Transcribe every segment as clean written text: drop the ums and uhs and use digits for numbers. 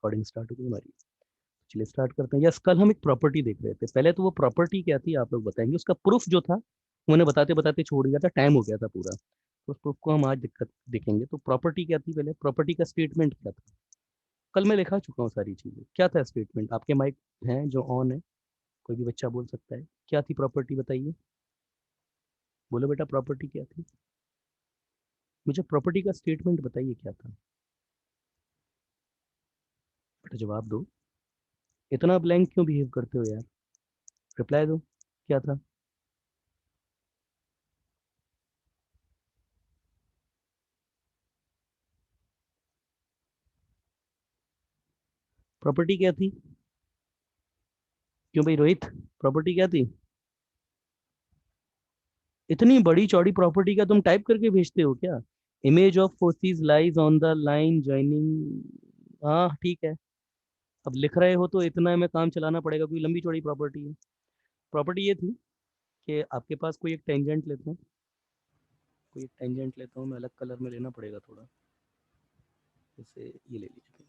Recording start हो गई हमारी। चलिए स्टार्ट करते हैं। यस, कल हम एक प्रॉपर्टी देख रहे थे। पहले तो वो प्रॉपर्टी क्या थी आप लोग बताएंगे, उसका प्रूफ जो था मैंने बताते बताते छोड़ दिया था, टाइम हो गया था पूरा। तो उस प्रूफ को हम आज दिक्कत देखेंगे। तो प्रॉपर्टी क्या थी, पहले प्रॉपर्टी का स्टेटमेंट क्या था। कल मैं लिखा चुका हूँ सारी चीजें। क्या था स्टेटमेंट, आपके माइक हैं जो ऑन है, कोई भी बच्चा बोल सकता है। क्या थी प्रॉपर्टी, बताइए, बोलो बेटा प्रॉपर्टी क्या थी। मुझे प्रॉपर्टी का स्टेटमेंट बताइए क्या था। बेटा जवाब दो, इतना ब्लैंक क्यों बिहेव करते हो यार, रिप्लाई दो, क्या था। प्रॉपर्टी क्या थी, क्यों भाई रोहित, प्रॉपर्टी क्या थी। इतनी बड़ी चौड़ी प्रॉपर्टी का तुम टाइप करके भेजते हो क्या। Image of forces lies on the line joining, हाँ ठीक है। अब लिख रहे हो तो इतना में काम चलाना पड़ेगा, क्योंकि लंबी चौड़ी प्रॉपर्टी है। प्रॉपर्टी ये थी कि आपके पास कोई एक टेंजेंट लेते हैं, कोई एक टेंजेंट लेता हूँ मैं, अलग कलर में लेना पड़ेगा थोड़ा। जैसे ये ले लीजिए,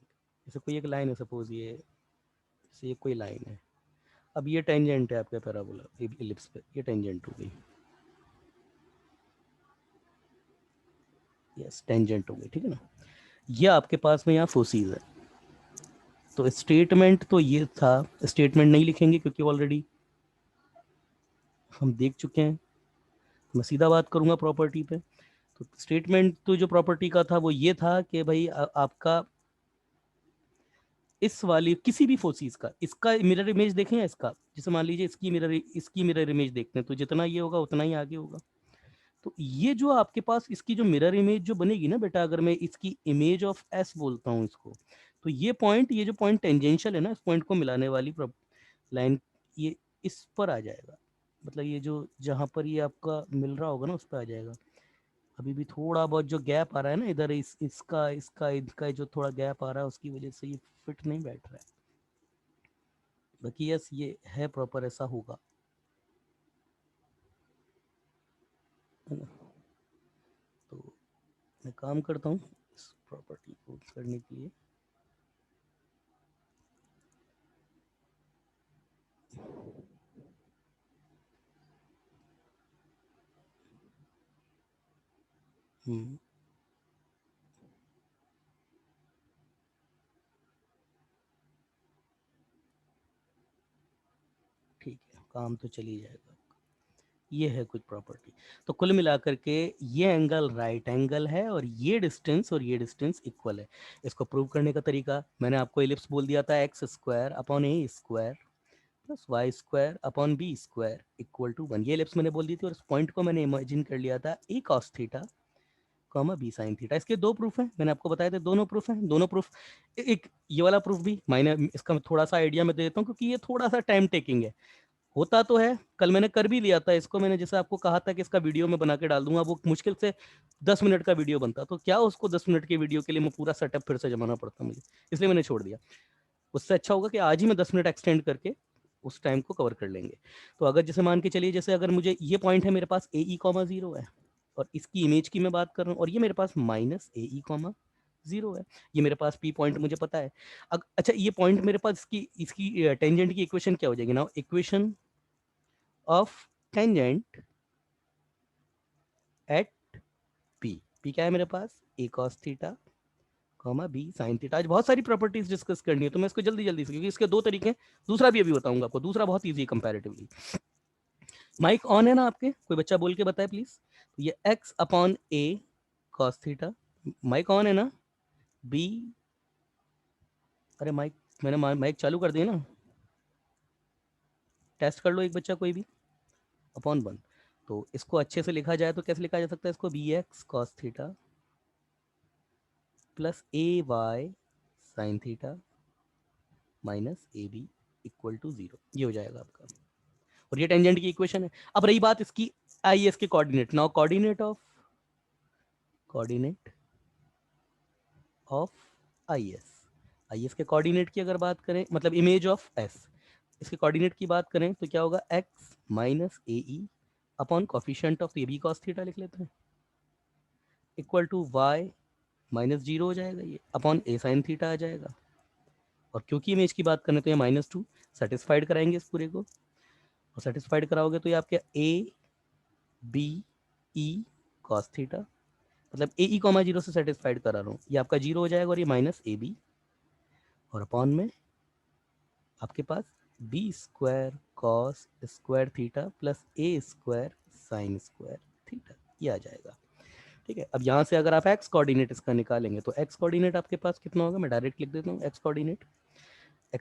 जैसे कोई एक लाइन है, सपोज ये, जैसे ये कोई लाइन है। अब ये टेंजेंट है आपका पैराबोला इलिप्स पे, ये टेंजेंट हो गई। यस टेंजेंट हो गई, ठीक है ना। ये आपके पास में यहाँ फोर्सेस है। तो स्टेटमेंट तो ये था, स्टेटमेंट नहीं लिखेंगे क्योंकि ऑलरेडी हम देख चुके हैं। मैं सीधा बात करूंगा प्रॉपर्टी पे। तो स्टेटमेंट तो जो प्रॉपर्टी का था वो ये था कि भाई आपका इस वाली किसी भी फोर्सेस का, इसका मिरर इमेज देखें, इसका जैसे मान लीजिए इसकी मिरर इमेज देखते हैं, तो जितना ये होगा उतना ही आगे होगा। तो ये जो आपके पास इसकी जो मिरर इमेज जो बनेगी ना बेटा, अगर मैं इसकी इमेज ऑफ एस बोलता हूँ इसको, तो ये जो पॉइंट टेंजेंशियल है ना, इस पॉइंट को मिलाने वाली लाइन, ये इस पर आ जाएगा। मतलब ये जो जहां पर ये आपका मिल रहा होगा ना, उस पर आ जाएगा। अभी भी थोड़ा बहुत जो गैप आ रहा है ना इधर, इसका जो थोड़ा गैप आ रहा है, उसकी वजह से ये फिट नहीं बैठ रहा है। बाकी यस ये है प्रॉपर, ऐसा होगा, है ना। तो मैं काम करता हूँ इस प्रॉपर्टी को करने के लिए। हम्म, ठीक है, काम तो चली जाएगा। ये है कुछ प्रॉपर्टी। तो कुल मिलाकर के ये एंगल राइट एंगल है, और ये डिस्टेंस इक्वल है। इसको प्रूव करने का तरीका मैंने आपको एलिप्स बोल दिया था, x square upon a square plus y square upon b square equal to 1। ये एलिप्स मैंने बोल दी थी, और इस पॉइंट को मैंने इमेजिन कर लिया था a cos theta comma b sine theta. इसके दो प्रूफ हैं, मैंने आपको बताया था, दोनों प्रूफ हैं। दोनों प्रूफ, एक ये वाला प्रूफ भी मैंने इसका थोड़ा सा आइडिया मैं दे देता हूँ, क्योंकि ये थोड़ा सा टाइम टेकिंग है। होता तो है, कल मैंने कर भी लिया था इसको। मैंने जैसे आपको कहा था कि इसका वीडियो मैं बना के डाल दूंगा, वो मुश्किल से 10 मिनट का वीडियो बनता, तो क्या उसको 10 मिनट के वीडियो के लिए मैं पूरा सेटअप फिर से जमाना पड़ता मुझे, इसलिए मैंने छोड़ दिया। उससे अच्छा होगा कि आज ही मैं 10 मिनट एक्सटेंड करके उस टाइम को कवर कर लेंगे। तो अगर जैसे मान के चलिए, जैसे अगर मुझे ये पॉइंट है मेरे पास ए ई कॉमा जीरो है, और इसकी इमेज की मैं बात कर रहा हूँ, और ये मेरे पास minus a e comma zero है। ये मेरे पास पी पॉइंट मुझे पता है। अच्छा ये पॉइंट मेरे पास, इसकी इसकी टेंजेंट की इक्वेशन क्या हो जाएगी ना, equation of tangent at P. P क्या है मेरे पास, a cos theta comma b sine theta. आज बहुत सारी प्रॉपर्टीज डिस्कस करनी है, तो मैं इसको जल्दी जल्दी से, क्योंकि इसके दो तरीके हैं, दूसरा भी अभी बताऊंगा आपको, दूसरा बहुत ईजी है कंपैरेटिवली। माइक ऑन है ना आपके, कोई बच्चा बोल के बताए प्लीज। तो ये x upon a cos theta, mic on है ना। बी, अरे माइक, मैंने माइक चालू कर दिया ना, टेस्ट कर लो एक बच्चा कोई भी, अपॉन वन। तो इसको अच्छे से लिखा जाए तो कैसे लिखा जा सकता है इसको, b x cos theta plus a y sine theta minus a b equal to zero, ये हो जाएगा आपका। और ये टेंजेंट की इक्वेशन है। अब रही बात इसकी आई एस के coordinate, now coordinate of I S के कोऑर्डिनेट की अगर बात करें, मतलब इमेज ऑफ एस, इसके कोऑर्डिनेट की बात करें तो क्या होगा, x minus a e upon coefficient of a b cos theta लिख लेते हैं, equal to y minus zero हो जाएगा ये, अपॉन ए साइन थीटा आ जाएगा। और क्योंकि इमेज की बात करने तो ये -2 सेटिस्फाइड कराएंगे इस पूरे को, और सेटिस्फाइड कराओगे तो ये आपके a b e cos theta, मतलब ए ई कॉमा 0 से सेटिस्फाइड करा रहा हूँ, ये आपका 0 हो जाएगा और ये माइनस ए बी, और अपॉन में आपके पास b square cos square theta plus a square sine square theta, ये आ जाएगा। ठीक है, अब यहाँ से अगर आप एक्स कोऑर्डिनेट इसका निकालेंगे तो एक्स कोऑर्डिनेट आपके पास कितना होगा, मैं डायरेक्ट लिख देता हूँ एक्स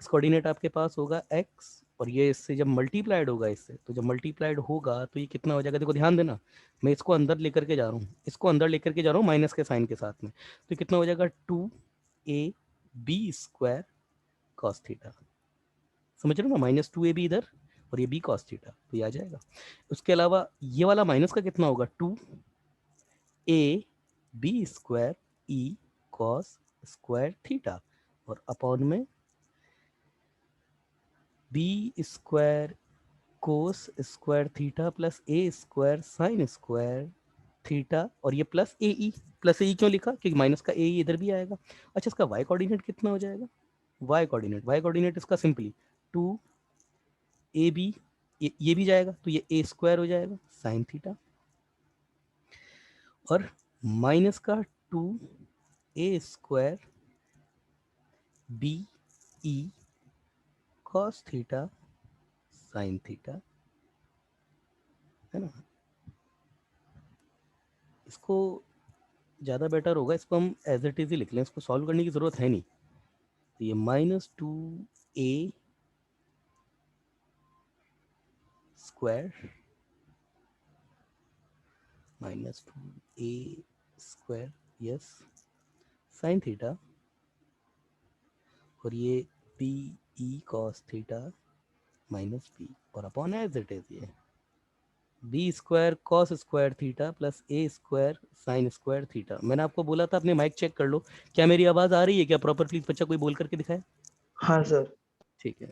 कोऑर्डिनेट आपके पास होगा एक्स, और ये इससे जब मल्टीप्लाइड होगा इससे, तो जब मल्टीप्लाइड होगा तो ये कितना हो जाएगा, देखो ध्यान देना, मैं इसको अंदर लेकर के जा रहा हूँ, इसको अंदर लेकर के जा रहा हूँ माइनस के साइन के साथ में, तो कितना हो जाएगा 2a b square cos theta, समझ रहे हो ना, -2ab इधर और ये b कॉस थीटा, तो ये आ जाएगा। उसके अलावा ये वाला माइनस का कितना होगा 2a b square e cos square theta, और अपॉन में b square cos square theta plus a square sine square theta, और ये प्लस ए ई क्यों लिखा, क्योंकि माइनस का ए ई इधर भी आएगा। अच्छा, इसका वाई कोऑर्डिनेट कितना हो जाएगा, वाई कोऑर्डिनेट इसका सिंपली 2ab, ये भी जाएगा तो ये ए स्क्वायर हो जाएगा साइन थीटा, और माइनस का 2a square b e cos theta sine theta, है ना। इसको ज़्यादा बेटर होगा, इसको हम एज इट इज ही लिख लें, इसको सॉल्व करने की ज़रूरत है नहीं, तो ये -2a square -2a square yes sine theta, और ये b e cos theta minus b, और अपॉन एज इट इज ये b square cos square theta plus a square sine square theta. मैंने आपको बोला था अपने माइक चेक कर लो, क्या मेरी आवाज़ आ रही है क्या प्रॉपर, प्लीज बच्चा कोई बोल करके दिखाए। हाँ सर। ठीक है,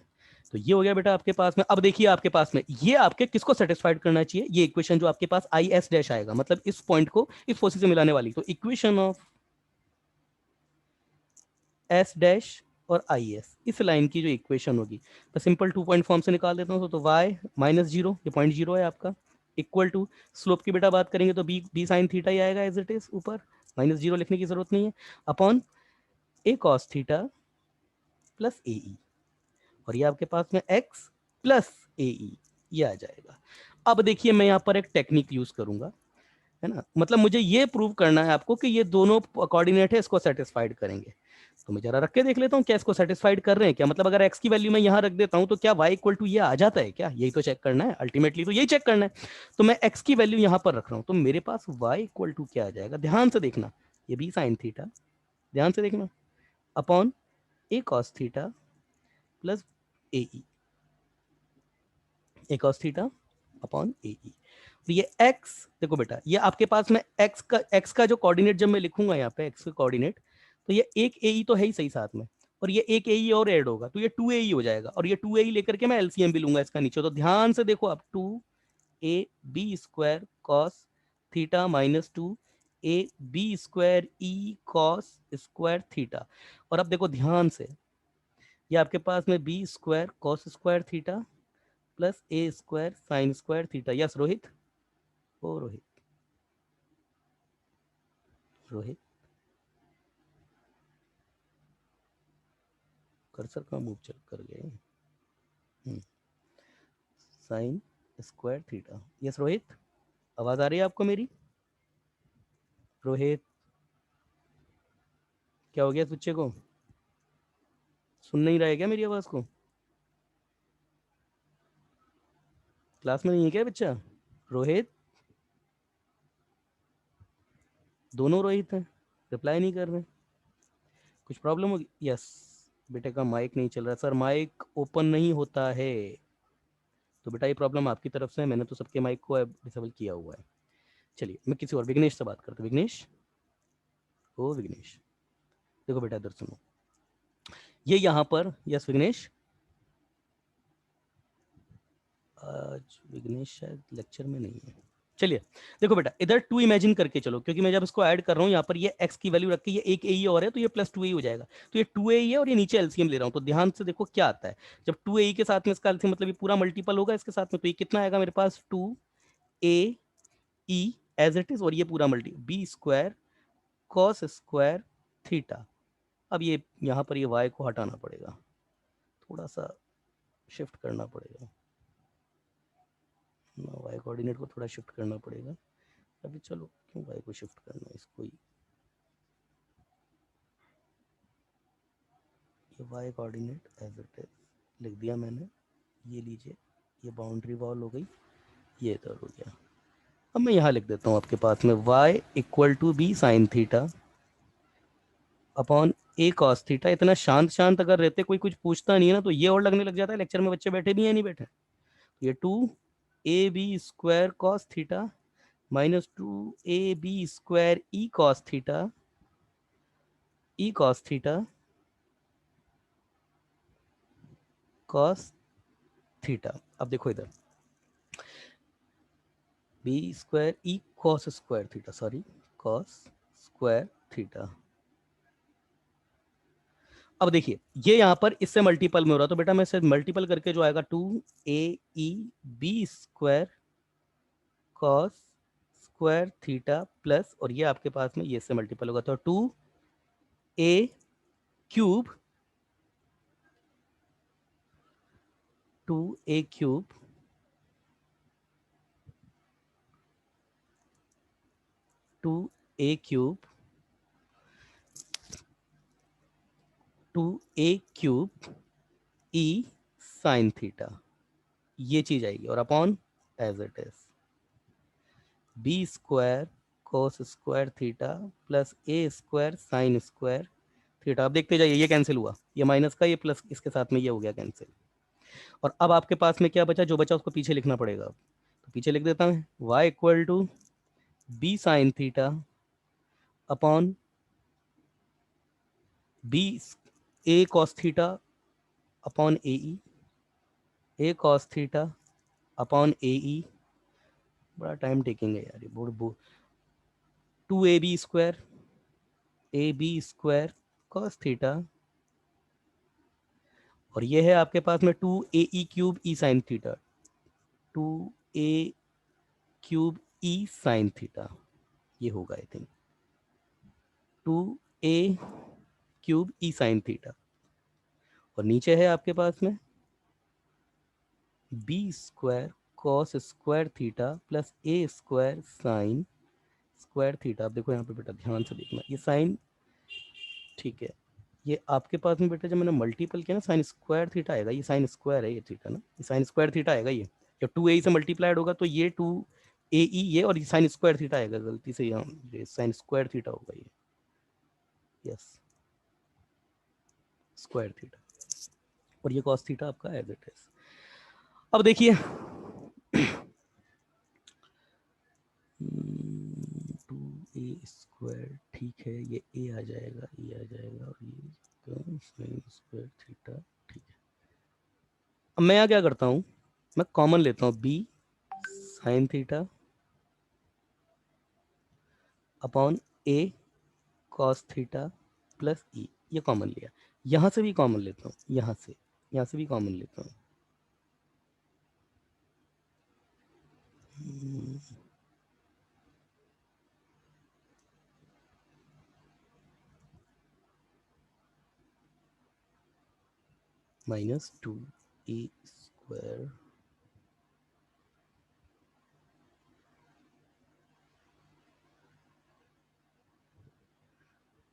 तो ये हो गया बेटा आपके पास में। अब देखिए आपके पास में ये आपके किसको सेटिस्फाइड करना चाहिए, ये इक्वेशन जो आपके पास आई एस डैश आएगा, मतलब इस पॉइंट को इस फोर्स से मिलाने वाली, तो इक्वेशन ऑफ एस डैश और आई एस, इस लाइन की जो इक्वेशन होगी, तो सिंपल 2 पॉइंट फॉर्म से निकाल देता हूँ, तो वाई -0, ये पॉइंट 0 है आपका, इक्वल टू स्लोप की बेटा बात करेंगे तो बी साइन थीटा ही आएगा एज इट इज, ऊपर -0 लिखने की जरूरत नहीं है, upon a cos theta plus a ई, और ये आपके पास में x प्लस ए ई, ये आ जाएगा। अब देखिए मैं यहाँ पर एक टेक्निक यूज करूंगा, है ना, मतलब मुझे ये प्रूव करना है आपको कि ये दोनों कोऑर्डिनेट है, इसको सेटिस्फाइड करेंगे, तो मैं जरा रख के देख लेता हूँ क्या इसको सेटिस्फाइड कर रहे हैं क्या, मतलब अगर x की वैल्यू मैं यहाँ रख देता हूँ तो क्या y इक्वल टू ये आ जाता है क्या, यही तो चेक करना है अल्टीमेटली, तो यही चेक करना है। तो मैं x की वैल्यू यहाँ पर रख रहा हूँ, तो मेरे पास y इक्वल टू क्या आ जाएगा, ध्यान से देखना, ये b साइन थीटा, ध्यान से देखना, upon a cos theta plus a e, a cos theta upon a e, तो ये x, देखो बेटा ये आपके पास में x का जो कोऑर्डिनेट जब मैं लिखूंगा यहाँ पे x का कोऑर्डिनेट, तो ये एक ए ई तो है ही सही साथ में, और ये एक ए ई और ऐड होगा तो ये 2a ई हो जाएगा, और ये 2a ई लेकर के मैं एलसीएम भी लूंगा इसका नीचे, तो ध्यान से देखो आप 2a b square cos theta minus 2a b square e cos square theta, और अब देखो ध्यान से, ये आपके पास में b square cos square theta plus a square sine square theta, yes Rohit, ओ रोहित, रोहित कर्सर का मूव चल कर गए, sine square theta, yes Rohit, आवाज आ रही है आपको मेरी, रोहित क्या हो गया इस बच्चे को, सुन नहीं रहा है क्या मेरी आवाज को, क्लास में नहीं है क्या बच्चा, रोहित, दोनों रोहित हैं, रिप्लाई नहीं कर रहे, कुछ प्रॉब्लम होगी, यस बेटे का माइक नहीं चल रहा सर, माइक ओपन नहीं होता है, तो बेटा ये प्रॉब्लम आपकी तरफ से है, मैंने तो सबके माइक को डिसेबल किया हुआ है। चलिए मैं किसी और विघ्नेश से बात करता हूँ, विघ्नेश, ओ विघ्नेश, देखो बेटा इधर सुनो, ये यहाँ पर, यस विघ्नेश, आज विघ्नेश शायद लेक्चर में नहीं है, चलिए देखो बेटा, इधर 2 इमेजिन करके चलो, क्योंकि मैं जब इसको ऐड कर रहा हूँ यहाँ पर ये x की वैल्यू रख के, ये एक ए और है तो ये +2a हो जाएगा, तो ये 2a है और ये नीचे एलसीएम ले रहा हूँ, तो ध्यान से देखो क्या आता है। जब 2a के साथ में इसका एलसीएम मतलब ये पूरा मल्टीपल होगा इसके साथ में, तो ये कितना आएगा मेरे पास 2a e as it is, और ये पूरा मल्टी b² cos² थीटा। अब ये यहाँ पर ये y को हटाना पड़ेगा, थोड़ा सा शिफ्ट करना पड़ेगा, y कोऑर्डिनेट को थोड़ा शिफ्ट करना पड़ेगा। अभी चलो क्यों y को शिफ्ट करना है, इसको ही ये y coordinate as it is लिख दिया मैंने। ये लीजिए, ये बाउंड्री वॉल हो गई, ये इधर हो गया। अब मैं यहाँ लिख देता हूँ आपके पास में y = b sin theta upon a cos theta. इतना शांत शांत अगर रहते, कोई कुछ पूछता नहीं है ना, तो ये और लगने लग जाता है लेक्चर में बच्चे बैठे भी हैं नहीं बैठे। ये 2ab² cos theta -2ab² e cos theta cos theta. अब देखो इधर b² e cos² theta, sorry cos² theta. अब देखिए ये यहाँ पर इससे मल्टीपल में हो रहा, तो बेटा मैं इसे मल्टीपल करके जो आएगा 2aeb² cos² थीटा प्लस, और ये आपके पास में ये इससे मल्टीपल होगा तो 2a³ 2a³ 2a³ 2a³ e sin theta, ये चीज आएगी, और upon as it is b² cos² theta plus a² sin² theta. अब देखते जाइए ये कैंसिल हुआ, ये माइनस का ये प्लस इसके साथ में ये हो गया कैंसिल। और अब आपके पास में क्या बचा, जो बचा उसको पीछे लिखना पड़ेगा, तो पीछे लिख देता हूँ y = b sin theta upon b a cos theta upon a cos theta upon ae। बड़ा टाइम टेकिंग है यार ये, बोर्ड 2ab² cos थीटा, और ये है आपके पास में 2ae³ e sin theta, 2a³ e sin theta, ये होगा I think 2a³ e sin theta, और नीचे है आपके पास में b² cos² theta plus a² sin² theta. अब देखो यहाँ पे बेटा ध्यान से देखना, ये साइन ठीक है, ये आपके पास में बेटा जब मैंने मल्टीपल किया ना sin² थीटा आएगा, ये sin² है ये थीटा ना, ये sin² थीटा आएगा। ये जब 2a से मल्टीप्लाइड होगा तो ये 2ae ये, और ये sin² थीटा आएगा, गलती से यहाँ ये sin² थीटा होगा ये, यस स्क्वायर थीटा, और ये cos थीटा आपका एज इट इज। अब देखिए 2a² ठीक है, ये a आ जाएगा, ये आ जाएगा, और ये sin² थीटा ठीक है। अब मैं यहाँ क्या करता हूँ, मैं कॉमन लेता हूँ b sin theta upon a cos theta plus e, ये कॉमन लिया। यहाँ से भी कॉमन लेता हूँ, यहाँ से भी कॉमन लेता हूँ, -2a²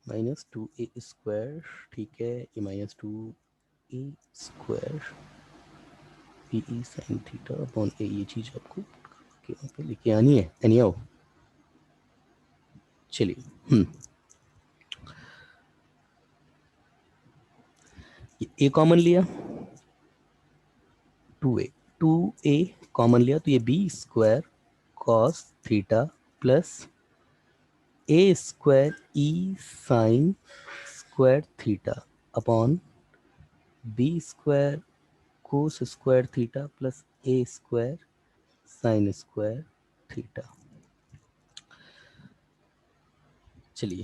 -2a² ठीक है, ये -2a² pe sin theta upon a, ये चीज आपको पे लिखे आनी है एनी आओ। चलिए ये a कॉमन लिया, 2a 2a कॉमन लिया, तो ये b² cos theta plus a² e sin² theta upon b² cos² theta plus a² sin² theta. चलिए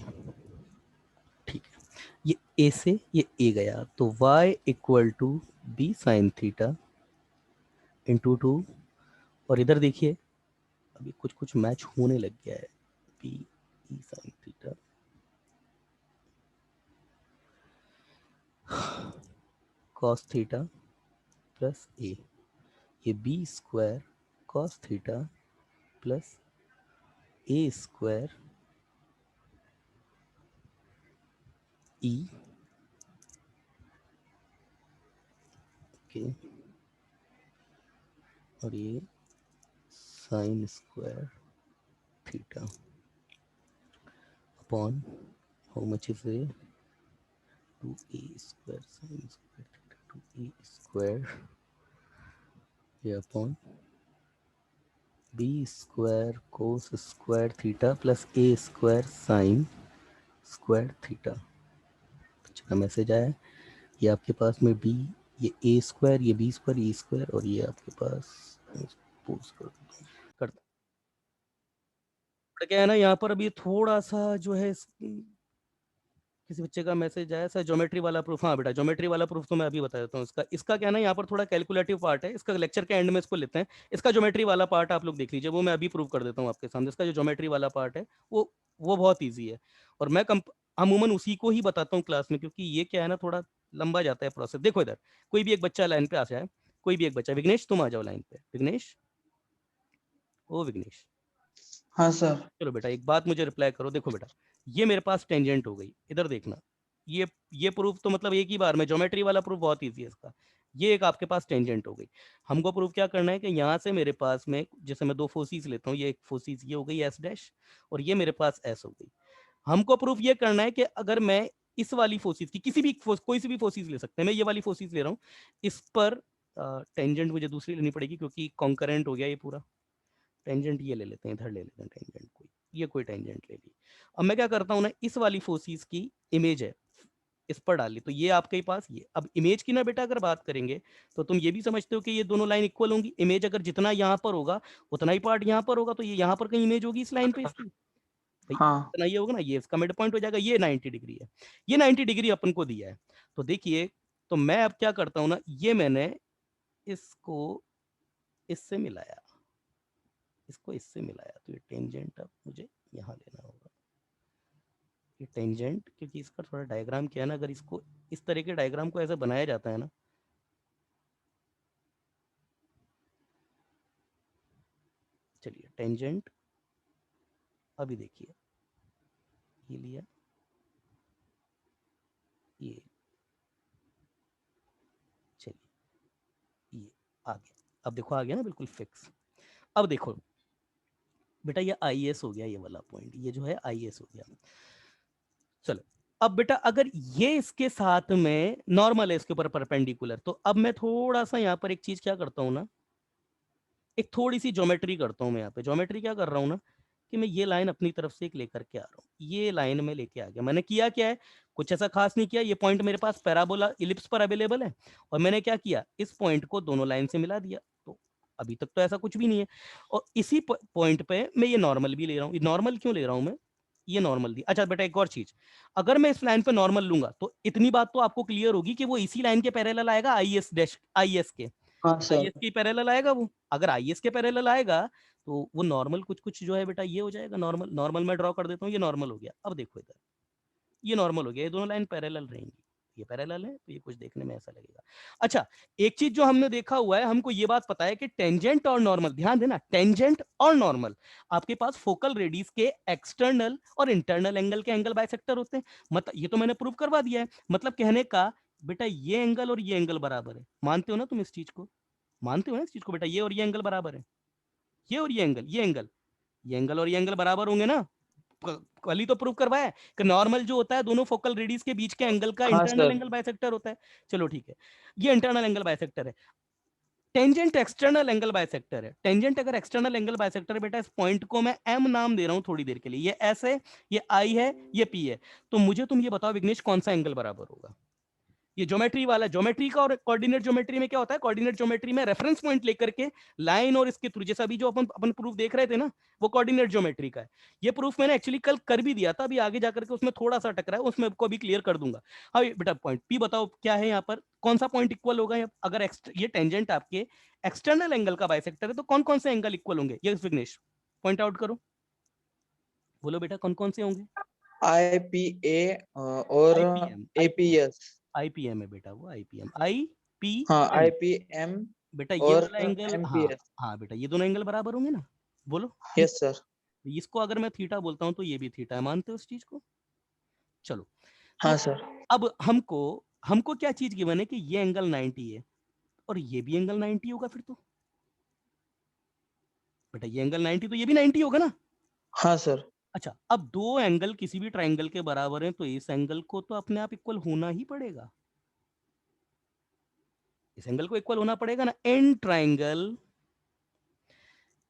ठीक है, ये ए से ये ए गया तो y equal to b sine theta into two, और इधर देखिए अभी कुछ कुछ मैच होने लग गया है, b e sine theta cos theta plus a, ये b square cos theta plus a square e के, और ये sine square theta upon how much is a 2a square sine square theta 2a square, ये upon b square cos square theta plus a square sine square theta. अच्छा message आया, ये आपके पास में बी, ये ए स्क्वायर, ये b square e square, और ये आपके पास पोज कर क्या है ना, यहाँ पर अभी थोड़ा सा जो है किसी बच्चे का मैसेज आया सर ज्योमेट्री वाला प्रूफ। हाँ बेटा ज्योमेट्री वाला प्रूफ तो मैं अभी बता देता हूँ। इसका क्या है ना, यहाँ पर थोड़ा कैलकुलेटिव पार्ट है, इसका लेक्चर के एंड में इसको लेते हैं। इसका ज्योमेट्री वाला पार्ट आप लोग देख लीजिए, वो मैं अभी प्रूव कर देता हूँ आपके सामने। इसका जो ज्योमेट्री वाला पार्ट है वो बहुत ईजी है, और मैं अमूमन उसी को ही बताता हूँ क्लास में, क्योंकि ये क्या है ना थोड़ा लंबा जाता है प्रोसेस। देखो इधर कोई भी एक बच्चा लाइन पे आ जाए, कोई भी एक बच्चा, विघ्नेश तुम आ जाओ लाइन पे, विघ्नेश, ओ विघ्नेश। हाँ सर। चलो बेटा एक बात मुझे रिप्लाई करो, देखो बेटा ये मेरे पास टेंजेंट हो गई, इधर देखना, ये प्रूफ तो मतलब एक ही बार में, ज्योमेट्री वाला प्रूफ बहुत इजी है इसका। ये एक आपके पास टेंजेंट हो गई। हमको प्रूफ क्या करना है कि यहाँ से मेरे पास में, जैसे मैं दो फोर्सेस लेता हूँ, ये एक फोर्सेस ये हो गई एस डैश, और ये मेरे पास एस हो गई। हमको प्रूफ ये करना है कि अगर मैं इस वाली फोर्सेस की किसी भी कोई सी भी फोर्सेस ले सकते हैं, मैं ये वाली फोर्सेस ले रहा हूँ, इस पर टेंजेंट मुझे दूसरी लेनी पड़ेगी क्योंकि कॉन्करेंट हो गया ये पूरा। टेंजेंट ये ले लेते हैं, इधर ले लेते हैं टेंजेंट कोई, ये कोई टेंजेंट ले ली। अब मैं क्या करता हूँ ना, इस वाली फोर्सेस की इमेज है इस पर डाल ली, तो ये आपके पास ये। अब इमेज की ना बेटा अगर बात करेंगे तो तुम ये भी समझते हो कि ये दोनों लाइन इक्वल होंगी। इमेज अगर जितना यहाँ पर होगा उतना ही पार्ट यहाँ पर होगा, तो ये यहाँ पर कहीं इमेज होगी इस लाइन पे इसकी भाई, हाँ इतना ये होगा ना, ये इसका मिड पॉइंट हो जाएगा, ये 90 डिग्री है, ये 90 डिग्री अपन को दिया है। तो देखिए, तो मैं अब क्या करता हूँ ना, ये मैंने इसको इससे मिलाया, इसको इससे मिलाया, तो ये टेंजेंट अब मुझे यहाँ लेना होगा। ये टेंजेंट, क्योंकि इसका थोड़ा डायग्राम क्या है ना, अगर इसको इस तरह के डायग्राम को ऐसे बनाया जाता है ना, चलिए टेंजेंट अभी देखिए, ये लिया, ये, चलिए ये आ गया। अब देखो आ गया ना बिल्कुल फिक्स। अब देखो बेटा ये आई एस हो गया, ये वाला पॉइंट ये जो है आई एस हो गया। चलो अब बेटा अगर ये इसके साथ में नॉर्मल है, इसके ऊपर परपेंडिकुलर, तो अब मैं थोड़ा सा यहाँ पर एक चीज क्या करता हूँ ना, एक थोड़ी सी ज्योमेट्री करता हूँ मैं यहाँ पे। ज्योमेट्री क्या कर रहा हूँ ना, कि मैं ये लाइन अपनी तरफ से एक लेकर के आ रहा हूँ, ये लाइन में लेके आ गया। मैंने किया क्या है, कुछ ऐसा खास नहीं किया, ये पॉइंट मेरे पास पैराबोला इलिप्स पर अवेलेबल है, और मैंने क्या किया, इस पॉइंट को दोनों लाइन से मिला दिया। तो अभी तक तो ऐसा कुछ भी नहीं है, और इसी पॉइंट पे मैं ये नॉर्मल भी ले रहा हूँ। ये नॉर्मल क्यों ले रहा हूँ मैं, ये नॉर्मल दी। अच्छा बेटा एक और चीज, अगर मैं इस लाइन पे नॉर्मल लूंगा तो इतनी बात तो आपको क्लियर होगी कि वो इसी लाइन के पैरेलल आएगा, I S dash I S के, हाँ सर। आईएस के पैरेलल आएगा वो। अगर आईएस के पैरेलल आएगा तो वो नॉर्मल कुछ कुछ जो है बेटा ये हो जाएगा नॉर्मल। नॉर्मल मैं ड्रॉ कर देता हूँ, ये नॉर्मल हो गया। अब देखो इधर ये नॉर्मल हो गया, ये दोनों लाइन पैरेलल रहेंगी, ये पैरेलल है तो ये कुछ देखने में ऐसा लगेगा। अच्छा एक चीज जो हमने देखा हुआ है, हमको ये बात पता है कि टेंजेंट और नॉर्मल, ध्यान देना, टेंजेंट और नॉर्मल आपके पास फोकल रेडियस के एक्सटर्नल और इंटरनल एंगल के एंगल बाइसेक्टर होते हैं। मतलब ये तो मैंने प्रूव करवा दिया है, मतलब कहने का बेटा ये एंगल और ये एंगल बराबर है। मानते हो ना तुम इस चीज को, मानते हो ना इस चीज को बेटा, ये और ये एंगल बराबर है, ये और ये एंगल, ये एंगल, ये एंगल और ये एंगल बराबर होंगे ना। कल ही तो प्रूव करवाया है कि नॉर्मल जो होता है दोनों फोकल रेडियस के बीच के एंगल का हाँ इंटरनल सर। एंगल बाइसेक्टर होता है। चलो ठीक है, ये इंटरनल एंगल बाइसेक्टर है। टेंजेंट एक्सटर्नल एंगल बाइसेक्टर है। टेंजेंट अगर एक्सटर्नल एंगल बाइसेक्टर है बेटा, इस पॉइंट को मैं एम नाम दे रहा हूं थोड़ी देर के लिए, ये एस है, ये आई है, ये पी है। तो मुझे तुम ये बताओ विघ्नेश कौन सा एंगल बराबर होगा, ये ज्योमेट्री वाला, ज्योमेट्री का और कोऑर्डिनेट ज्योमेट्री में क्या होता है, कोऑर्डिनेट ज्योमेट्री में रेफरेंस पॉइंट लेकर के लाइन और इसके थ्रू, जैसा अभी जो अपन प्रूफ देख रहे थे ना, वो कोऑर्डिनेट ज्योमेट्री का है। ये प्रूफ मैंने एक्चुअली कल कर भी दिया था, अभी आगे जाकर के उसमें थोड़ा सा टकरा है, उसमें आपको अभी क्लियर कर दूंगा। हाँ बेटा, पॉइंट पी बताओ क्या है यहाँ पर, कौन सा पॉइंट इक्वल होगा अगर ये टेंजेंट आपके एक्सटर्नल एंगल का बाइसेक्टर है, तो कौन कौन से एंगल इक्वल होंगे, ये विघ्नेश पॉइंट आउट करो, बोलो बेटा कौन कौन से होंगे। IPA और आईपीएम, APS। आईपीएम है बेटा, वो आईपीएम, आईपीएम हाँ, IPM बेटा, ये और वाला एंगल, हाँ MPS। हाँ बेटा, ये दोनों एंगल बराबर होंगे ना, बोलो। Yes sir. इसको अगर मैं थीटा बोलता हूं तो ये भी थीटा है, मानते हो उस चीज को। चलो, हाँ तो सर। अब हमको हमको क्या चीज गिवन है कि ये एंगल 90 है और ये भी एंगल 90 होगा, फिर तो बेटा ये एंगल 90 तो ये भी 90 होगा ना। हाँ सर। अच्छा, अब दो एंगल किसी भी ट्राइंगल के बराबर हैं, तो इस एंगल को तो अपने आप इक्वल होना ही पड़ेगा, इस एंगल को इक्वल होना पड़ेगा ना। In triangle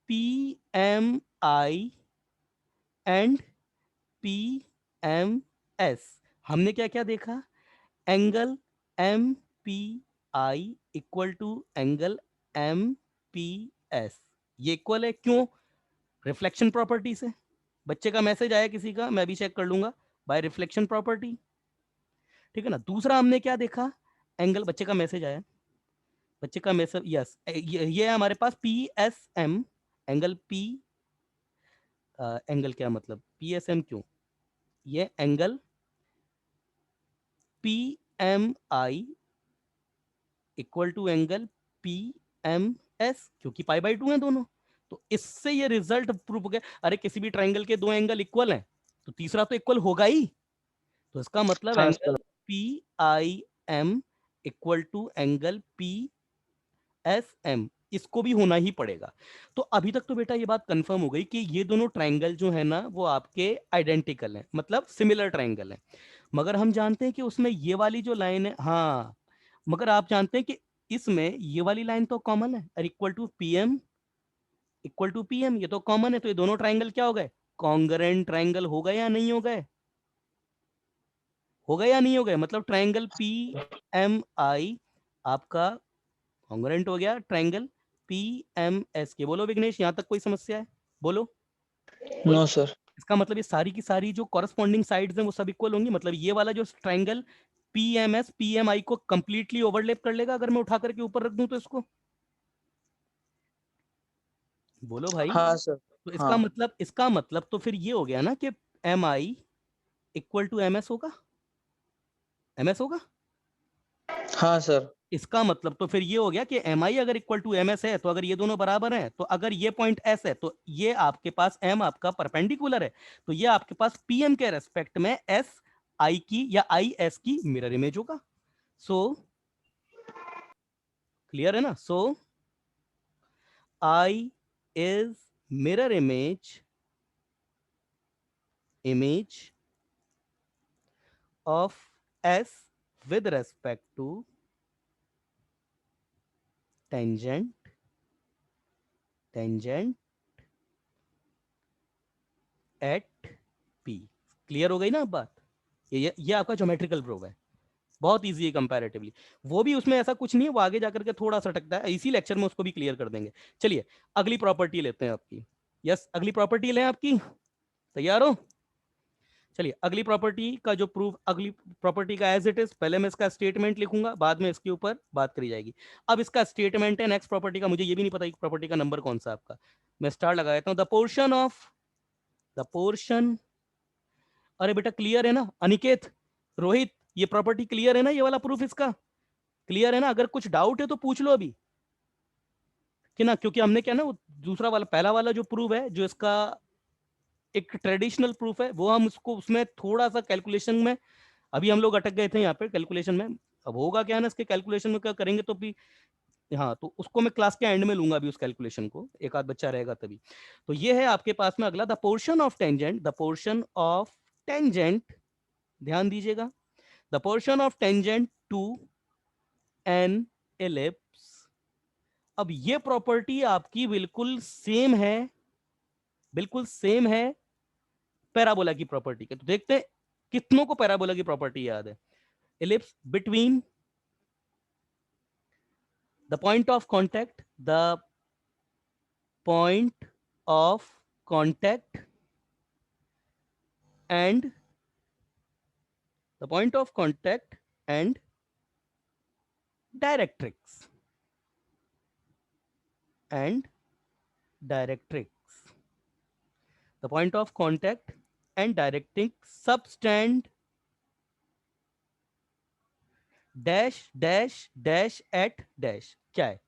P M I and P M S, हमने क्या क्या देखा, angle M P I equal to angle M P S, ये इक्वल है क्यों, रिफ्लेक्शन प्रॉपर्टी से। बच्चे का मैसेज आया किसी का, मैं भी चेक कर लूंगा, बाय रिफ्लेक्शन प्रॉपर्टी, ठीक है ना। दूसरा हमने क्या देखा, एंगल, बच्चे का मैसेज आया, बच्चे का मैसेज, यस, ये है हमारे पास P S M, angle P, angle क्या मतलब पी एस एम क्यों, ये angle P M I equal to angle P M S, क्योंकि पाई बाई 2 है दोनों। तो इससे ये रिजल्ट प्रूव हो गया, अरे किसी भी ट्राइंगल के दो एंगल इक्वल हैं तो तीसरा तो इक्वल होगा ही, तो इसका मतलब हाँ angle sir. P I M equal to angle P S M, इसको भी होना ही पड़ेगा। तो अभी तक तो बेटा ये बात कंफर्म हो गई कि ये दोनों ट्राइंगल जो है ना वो आपके आइडेंटिकल हैं, मतलब सिमिलर ट्राइंगल हैं। मगर हम जानते हैं कि उसमें ये वाली जो लाइन है, हाँ, मगर आप जानते हैं कि इसमें ये वाली लाइन तो कॉमन है, और equal to PM, equal to PM, ये तो कॉमन है, तो ये दोनों ट्राइंगल क्या हो गए, कॉन्ग्रेंट ट्राइंगल हो गए या नहीं हो गए, हो गए या नहीं हो गए, मतलब ट्राइंगल पी एम आई आपका कॉन्ग्रेंट हो गया ट्राइंगल पी एम एस के। बोलो विघ्नेश, यहां तक कोई समस्या है, बोलो। No sir. इसका मतलब ये सारी की सारी जो कॉरस्पॉन्डिंग साइड्स हैं वो सब इक्वल होंगी, मतलब ये वाला जो ट्राइंगल पीएमएस पीएमआई को कंप्लीटली ओवरलैप कर लेगा अगर मैं उठा करके ऊपर रख दूं तो इसको, बोलो भाई। हाँ सर। तो हाँ। इसका मतलब तो फिर ये हो गया ना कि M I equal to M S होगा, एम एस होगा। हाँ सर। इसका मतलब तो फिर ये हो गया कि एम आई अगर इक्वल टू एम एस है, तो अगर ये दोनों बराबर हैं, तो अगर ये पॉइंट एस है तो ये आपके पास एम आपका परपेंडिकुलर है, तो ये आपके पास पीएम के रेस्पेक्ट में एस आई की या आई एस की मिरर इमेज होगा। सो क्लियर है ना, so I is mirror image of S with respect to tangent at P। Clear हो गई ना अब बात, ये आपका ज्योमेट्रिकल प्रूफ है, बहुत इजी है कंपैरेटिवली। वो भी उसमें ऐसा कुछ नहीं है, वो आगे जाकर के थोड़ा सा अटकता है, इसी लेक्चर में उसको भी क्लियर कर देंगे। चलिए अगली प्रॉपर्टी लेते हैं आपकी, यस अगली प्रॉपर्टी लें आपकी, तैयार हो। चलिए अगली प्रॉपर्टी का जो प्रूफ, अगली प्रॉपर्टी का एज इट इज, पहले मैं इसका स्टेटमेंट लिखूंगा, बाद में इसके ऊपर बात करी जाएगी। अब इसका स्टेटमेंट है, नेक्स्ट प्रॉपर्टी का मुझे ये भी नहीं पता प्रॉपर्टी का नंबर कौन सा आपका, मैं स्टार लगा देता हूं, द पोर्शन, अरे बेटा क्लियर है ना अनिकेत, रोहित, ये प्रॉपर्टी क्लियर है ना, ये वाला प्रूफ इसका क्लियर है ना, अगर कुछ डाउट है तो पूछ लो अभी, कि ना, क्योंकि हमने क्या ना वो दूसरा वाला, पहला वाला जो प्रूफ है जो इसका एक ट्रेडिशनल प्रूफ है, वो हम उसको उसमें थोड़ा सा कैलकुलेशन में, अभी हम लोग अटक गए थे यहाँ पे कैलकुलेशन में, अब होगा क्या ना इसके कैलकुलेशन में क्या करेंगे तो भी, हाँ तो उसको मैं क्लास के एंड में लूंगा अभी उस कैलकुलेशन को, एक आध बच्चा रहेगा तभी। तो ये है आपके पास में अगला, the portion of tangent, the portion of tangent, ध्यान दीजिएगा, the portion of tangent to an ellipse. अब ये प्रॉपर्टी आपकी बिल्कुल सेम है, बिल्कुल सेम है पैराबोला की प्रॉपर्टी के। तो देखते हैं कितनों को पैराबोला की प्रॉपर्टी याद है, ellipse between the point of contact, the point of contact and the point of contact and directrix and directrix, the point of contact and directrix substand dash dash dash at dash क्या है?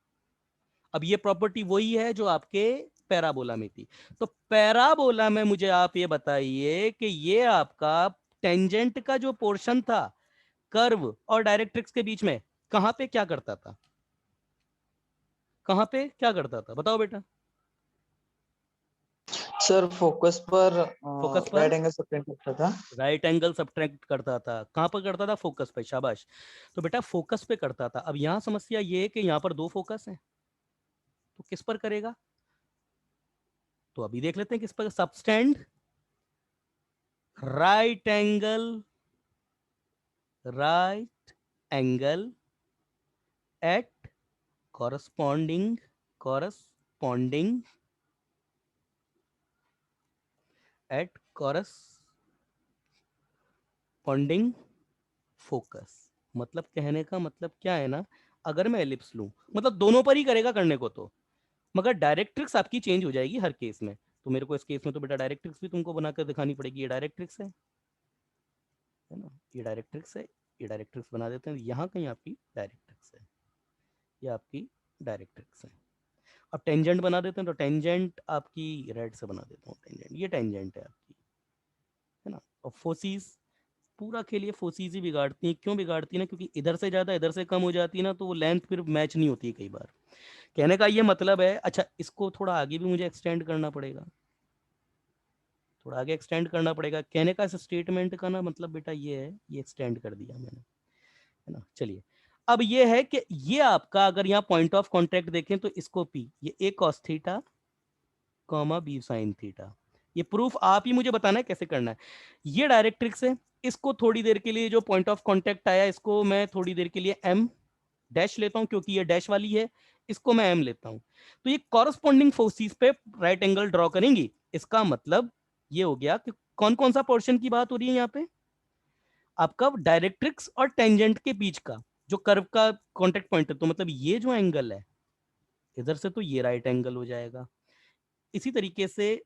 अब ये property वही है जो आपके parabola में थी। तो पैराबोला में मुझे आप ये बताइए कि ये आपका टेंजेंट का जो पोर्शन था कर्व और डायरेक्ट्रिक्स के बीच में कहां पे क्या करता था, कहां पे क्या करता था, बताओ बेटा। सर फोकस पर फोकस पर राइट एंगल सबटेंड करता था। राइट एंगल सब्ट्रैक्ट करता था। कहां पर करता था? फोकस पे। शाबाश। तो बेटा फोकस पे करता था। अब यहां समस्या ये है कि यहां पर दो फोकस हैं, तो किस पर करेगा? तो अभी देख लेते हैं किस पर। Subtend right angle, right angle at corresponding, corresponding at corresponding focus. मतलब कहने का मतलब क्या है ना, अगर मैं एलिप्स लूं, मतलब दोनों पर ही करेगा करने को तो, मगर डायरेक्ट्रिक्स आपकी चेंज हो जाएगी हर केस में। तो मेरे को इस केस में तो बेटा डायरेक्ट्रिक्स भी तुमको बनाकर दिखानी पड़ेगी। ये डायरेक्ट्रिक्स है ना, ये डायरेक्ट्रिक्स है, ये डायरेक्ट्रिक्स बना देते हैं। यहाँ कहीं आपकी डायरेक्ट्रिक्स है, ये आपकी डायरेक्ट्रिक्स है। अब टेंजेंट बना देते हैं, तो टेंजेंट आपकी रेड से बना देता हूँ। टेंजेंट, ये टेंजेंट है आपकी, है ना। और फोसीज, पूरा खेल ये फोसीज ही बिगाड़ती है। क्यों बिगाड़ती है ना, क्योंकि इधर से ज़्यादा इधर से कम हो जाती है ना, तो वो लेंथ फिर मैच नहीं होती है कई बार। कहने का ये मतलब है। अच्छा, इसको थोड़ा आगे भी मुझे एक्सटेंड करना पड़ेगा, थोड़ा आगे एक्सटेंड करना पड़ेगा। कहने का इस स्टेटमेंट का ना मतलब बेटा ये है, ये एक्सटेंड कर दिया मैंने, है ना। चलिए, अब ये है कि ये आपका अगर यहाँ पॉइंट ऑफ कॉन्टैक्ट देखें तो इसको पी, ये a cos theta comma b sine theta. ये प्रूफ आप ही मुझे बताना है कैसे करना है। ये डायरेक्ट्रिक्स है, इसको थोड़ी देर के लिए जो पॉइंट ऑफ कॉन्टैक्ट आया इसको मैं थोड़ी देर के लिए एम डैश लेता हूं, क्योंकि ये डैश वाली है, इसको मैं एम लेता हूं। तो ये कॉरस्पॉन्डिंग फोर्सेस पे राइट एंगल ड्रॉ करेंगी। इसका मतलब ये हो गया कि कौन कौन सा पोर्शन की बात हो रही है यहाँ पे, आपका डायरेक्ट्रिक्स और टेंजेंट के बीच का जो कर्व का कॉन्टेक्ट पॉइंट है। तो मतलब ये जो एंगल है इधर से, तो ये राइट एंगल हो जाएगा। इसी तरीके से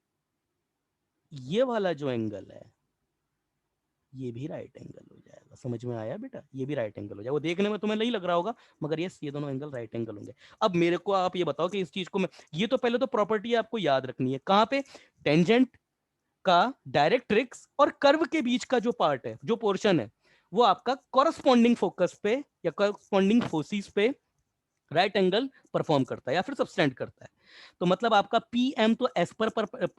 ये वाला जो एंगल है ये भी राइट एंगल हो जाएगा। समझ में आया बेटा? ये भी राइट एंगल हो जाएगा। वो देखने में तुम्हें नहीं लग रहा होगा, मगर ये दोनों एंगल राइट एंगल होंगे। अब मेरे को आप ये बताओ कि इस चीज को मैं, ये तो पहले तो प्रॉपर्टी आपको याद रखनी है कहां पे, टेंजेंट का डायरेक्ट्रिक्स और कर्व के बीच का जो पार्ट है, जो पोर्शन है, वो आपका कॉरस्पॉन्डिंग फोकस पे या कॉरस्पॉन्डिंग फोर्सेस पे राइट एंगल परफॉर्म करता है या फिर सबस्टेंड करता है। तो मतलब आपका पी एम तो एस पर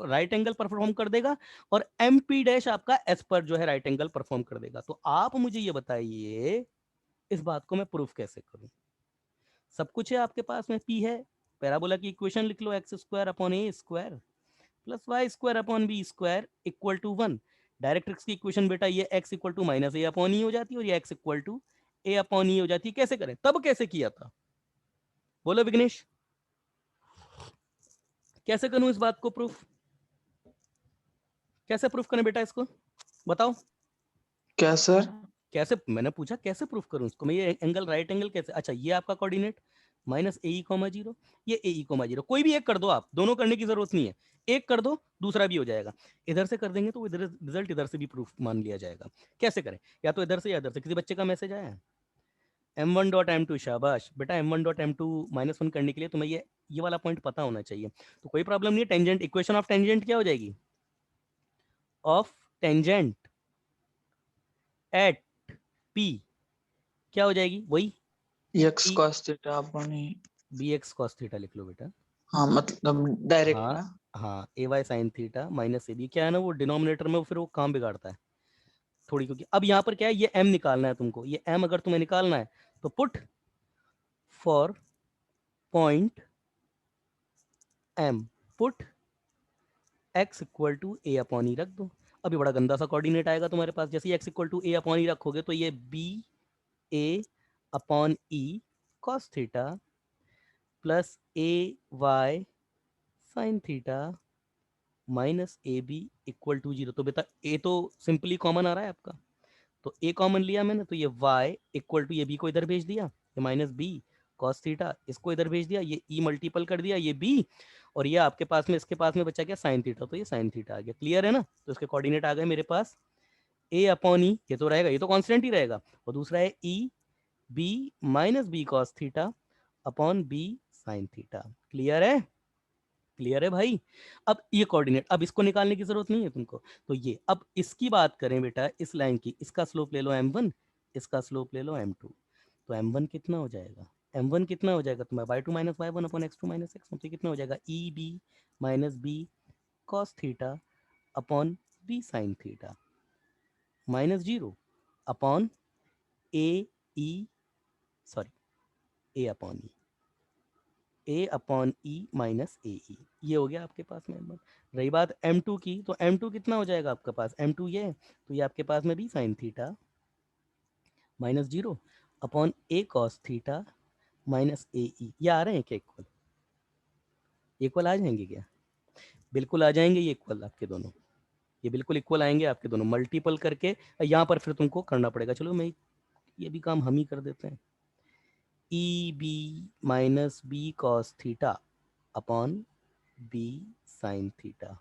राइट एंगल परफॉर्म कर देगा, और एम पी डैश आपका एस पर जो है राइट एंगल परफॉर्म कर देगा। तो आप मुझे ये बताइए इस बात को मैं प्रूफ कैसे करूं। सब कुछ है आपके पास में, पी है, पैराबोला की इक्वेशन लिख लो, x square upon a square plus y square upon b square equal to 1। Directrix की इक्वेशन बेटा ये x equal to minus a upon e हो जाती है, और ये x equal to a upon e हो जाती है। कैसे करें, तब कैसे किया था, बोलो विघ्नेश, कैसे करूं इस बात को प्रूफ, कैसे प्रूफ करें बेटा इसको, बताओ। क्या सर? कैसे, मैंने पूछा कैसे प्रूफ करूं इसको मैं, ये एंगल राइट एंगल कैसे। अच्छा, ये आपका कोऑर्डिनेट माइनस ए कॉमा जीरो, ये ए कॉमा जीरो, कोई भी एक कर दो आप, दोनों करने की जरूरत नहीं है। एक कर दो दूसरा भी हो जाएगा। इधर से कर देंगे तो इधर रिजल्ट इधर से भी प्रूफ मान लिया जाएगा। कैसे करें, या तो इधर से या इधर से। किसी बच्चे का मैसेज आया है M1 डॉट M2, शाबाश बेटा। M1 डॉट M2 -1 करने के लिए तुम्हें ये वाला पॉइंट पता होना चाहिए। तो कोई प्रॉब्लम नहीं है। टेंजेंट, इक्वेशन ऑफ टेंजेंट क्या हो जाएगी, ऑफ टेंजेंट एट पी क्या हो जाएगी, वही x P cos theta upon a. B x cos theta लिख लो बेटा। हाँ मतलब डायरेक्ट हाँ ना। हाँ, a y sine theta minus a b. क्या है ना, वो डिनोमिनेटर में फिर वो काम बिगाड़ता है थोड़ी, क्योंकि अब यहाँ पर क्या है, ये एम निकालना है तुमको। ये एम अगर तुम्हें निकालना है तो put for point M, put x equal to a upon e रख दो। अभी बड़ा गंदा सा कोऑर्डिनेट आएगा तुम्हारे पास। जैसे x equal to a upon e रखोगे तो ये b a upon e cos theta plus a y sine theta minus a b equal to 0। तो बेटा ए तो सिंपली कॉमन आ रहा है आपका, तो ए कॉमन लिया मैंने, तो ये y इक्वल टू ये b को इधर भेज दिया, ये माइनस बी कॉस थीटा, इसको इधर भेज दिया, ये e मल्टीपल कर दिया, ये b, और ये आपके पास में, इसके पास में बचा क्या, साइन थीटा, तो ये साइन थीटा आ गया। क्लियर है ना? तो इसके कोऑर्डिनेट आ गए मेरे पास a अपॉन ई, ये तो रहेगा, ये तो कांस्टेंट ही रहेगा, और दूसरा है e b minus b cos theta upon b sine theta. Clear है? क्लियर है भाई? अब ये कोऑर्डिनेट, अब इसको निकालने की जरूरत नहीं है तुमको। तो ये, अब इसकी बात करें बेटा, इस लाइन की, इसका स्लोप ले लो m1, इसका स्लोप ले लो m2, तो m1 कितना हो जाएगा, m1 कितना हो जाएगा तुम्हारा y2 minus y one upon x2 minus x, तो कितना हो जाएगा e b minus b cos theta upon b sine theta minus 0 upon a e, sorry, a upon e minus a e, ये हो गया आपके पास में m1। रही बात m2 की, तो m2 कितना हो जाएगा आपके पास, m2 ये है, तो ये आपके पास में भी sign theta minus 0 upon a cos theta minus a e. ये आ रहे हैं क्या इक्वल? इक्वल आ जाएंगे क्या? बिल्कुल आ जाएंगे ये इक्वल आपके दोनों, ये बिल्कुल इक्वल आएंगे आपके दोनों, मल्टीपल करके यहाँ पर फिर तुमको करना पड़ेगा। चलो मैं ये भी काम हम ही कर देते हैं, e b minus b cos theta upon b sine theta.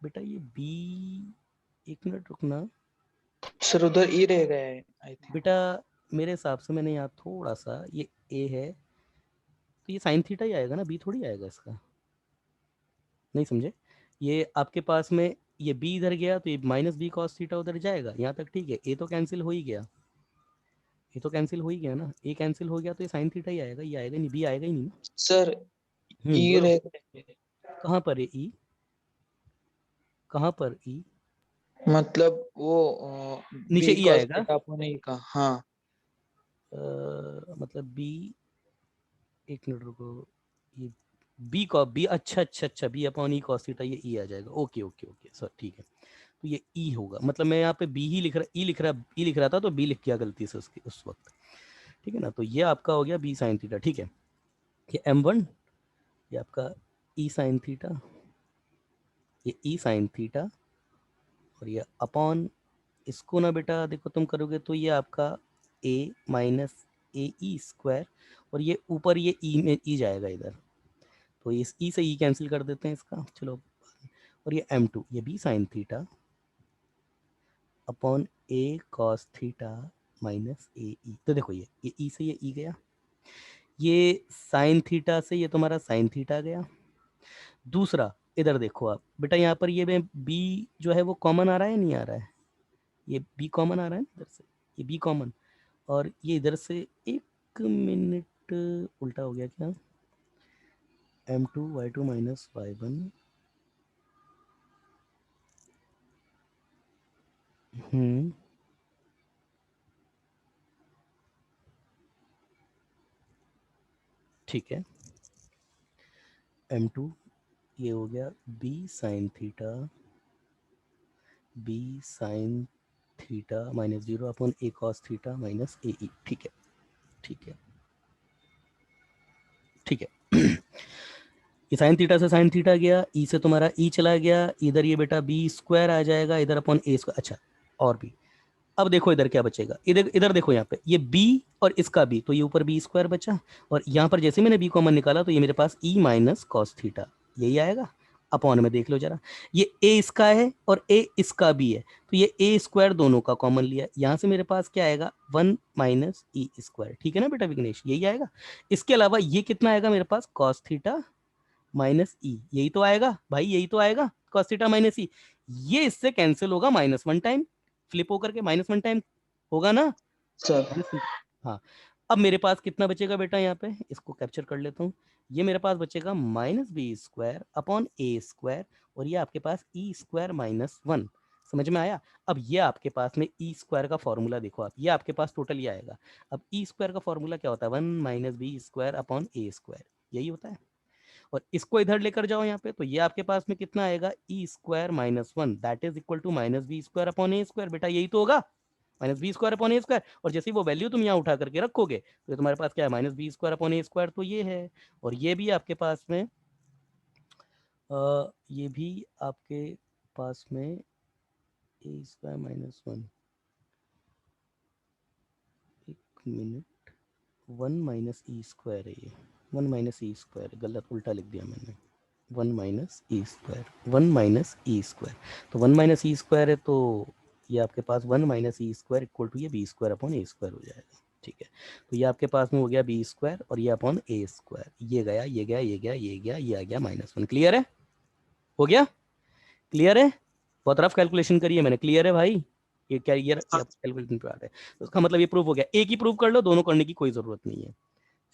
बेटा ये बी, एक मिनट रुकना सर उधर ई रह गया है आई थिंक। बेटा, मेरे हिसाब से मैंने यहाँ थोड़ा सा, ये ए है तो ये साइन थीटा ही आएगा ना, बी थोड़ी आएगा इसका, नहीं समझे? ये आपके पास में ये बी इधर गया तो ये माइनस बी कॉस थीटा उधर जाएगा, यहाँ तक ठीक है। ए तो कैंसिल हो ही गया, ये तो कैंसिल हो ही गया ना, ए कैंसिल हो गया तो ये साइन थीटा ही आएगा, ये आएगा नहीं, बी आएगा ही नहीं ना। सर ई बोलो, रह गया है। कहाँ पर है ई, कहाँ पर ई? मतलब वो नीचे बी ई कॉस आएगा, थीटा अपॉन ई का, हाँ। मतलब बी, एक मिनट रुको, ये बी का बी, अच्छा अच्छा अच्छा, b upon e cos theta, ये ई आ जाएगा, ओके ओके ओके सर, ठीक है। तो ये ई होगा, मतलब मैं यहाँ पे बी ही लिख रहा, ई लिख रहा था, तो बी लिख किया गलती से उसके उस वक्त, ठीक है ना। तो ये आपका हो गया बी साइन थीटा, ठीक है। ये m1, ये आपका ई साइन थीटा, ये ई साइन थीटा, और ये अपॉन, इसको ना बेटा देखो तुम करोगे तो ये आपका a minus a e square, और ये ऊपर ये ई में ई जाएगा इधर, तो इस ई से ई कैंसिल कर देते हैं इसका, चलो। और ये m2, ये b sine theta upon a cos theta minus a e. तो देखो ये ई से ये ई गया, ये साइन थीटा से ये तुम्हारा साइन थीटा गया। दूसरा इधर देखो आप बेटा, यहाँ पर ये बी जो है वो कॉमन आ रहा है, नहीं आ रहा है? ये बी कॉमन आ रहा है ना इधर से, ये बी कॉमन, और ये इधर से, एक मिनट, उल्टा हो गया क्या, m2 y2 माइनस y1, ठीक है। m2 ये हो गया b sine theta, b sine theta minus 0 अपॉन a cos theta minus a e, ठीक है, ठीक है, ठीक है। ये साइन थीटा से साइन थीटा गया, ई से तुम्हारा ई चला गया, इधर ये बेटा बी स्क्वायर आ जाएगा, इधर अपॉन ए स्क्वायर, अच्छा, और भी। अब देखो इधर क्या बचेगा, इधर इधर देखो यहाँ पे ये b और इसका b, तो ये ऊपर बी स्क्वायर बचा, और यहाँ पर जैसे मैंने b कॉमन निकाला तो ये मेरे पास e माइनस कॉस थीटा, यही आएगा। अपॉन में देख लो जरा, ये a इसका है और a इसका भी है, तो ये a स्क्वायर दोनों का कॉमन लिया, यहाँ से मेरे पास क्या आएगा, 1 माइनस ई स्क्वायर, ठीक है ना बेटा विघ्नेश, यही आएगा। इसके अलावा ये कितना आएगा मेरे पास, कॉस थीटा माइनस ई, यही तो आएगा भाई, यही तो आएगा कॉस थीटा माइनस ई। ये इससे कैंसिल होगा -1 टाइम, फ्लिप होकर के -1 टाइम होगा ना। सर हाँ, अब मेरे पास कितना बचेगा बेटा, यहाँ पे इसको कैप्चर कर लेता हूँ, ये मेरे पास बचेगा minus b square upon a square, और ये आपके पास ई स्क्वायर माइनस 1। समझ में आया? अब ये आपके पास में ई स्क्वायर का फॉर्मूला देखो आप, ये आपके पास टोटल ये आएगा। अब ई स्क्वायर का फॉर्मूला क्या होता है, 1 minus b square upon a square, यही होता है। और इसको इधर लेकर जाओ यहाँ पे, तो ये आपके पास में कितना आएगा, e square minus 1 that is equal to minus b square upon a square, बेटा यही तो होगा। Minus b square upon a square, और जैसे ही वो वैल्यू तुम यहाँ उठा करके रखोगे तो ये तुम्हारे पास क्या है, minus b square upon a square, तो ये है। और ये भी आपके पास में ये भी आपके पास में ए स्क्वायर माइनस वन, एक minute, one minus e square है ये, वन माइनस ई स्क्वायर, गलत उल्टा लिख दिया मैंने, one minus e square, one minus e square, तो वन माइनस ई स्क्वायर है, तो ये आपके पास one minus e square equal to ये b square upon a square हो जाएगा। ठीक है, तो ये आपके पास में हो गया बी स्क्वायर और ये अपॉन ए स्क्वायर, ये गया, ये गया, ये गया, ये गया, ये आ गया माइनस वन। क्लियर है? हो गया? क्लियर है? बहुत रफ कैलकुलेशन करिए मैंने, क्लियर है भाई? ये क्या ये हाँ कैलकुलेशन पे आ रहा है, तो उसका मतलब ये प्रूफ हो गया। एक ही प्रूफ कर लो, दोनों करने की कोई जरूरत नहीं है।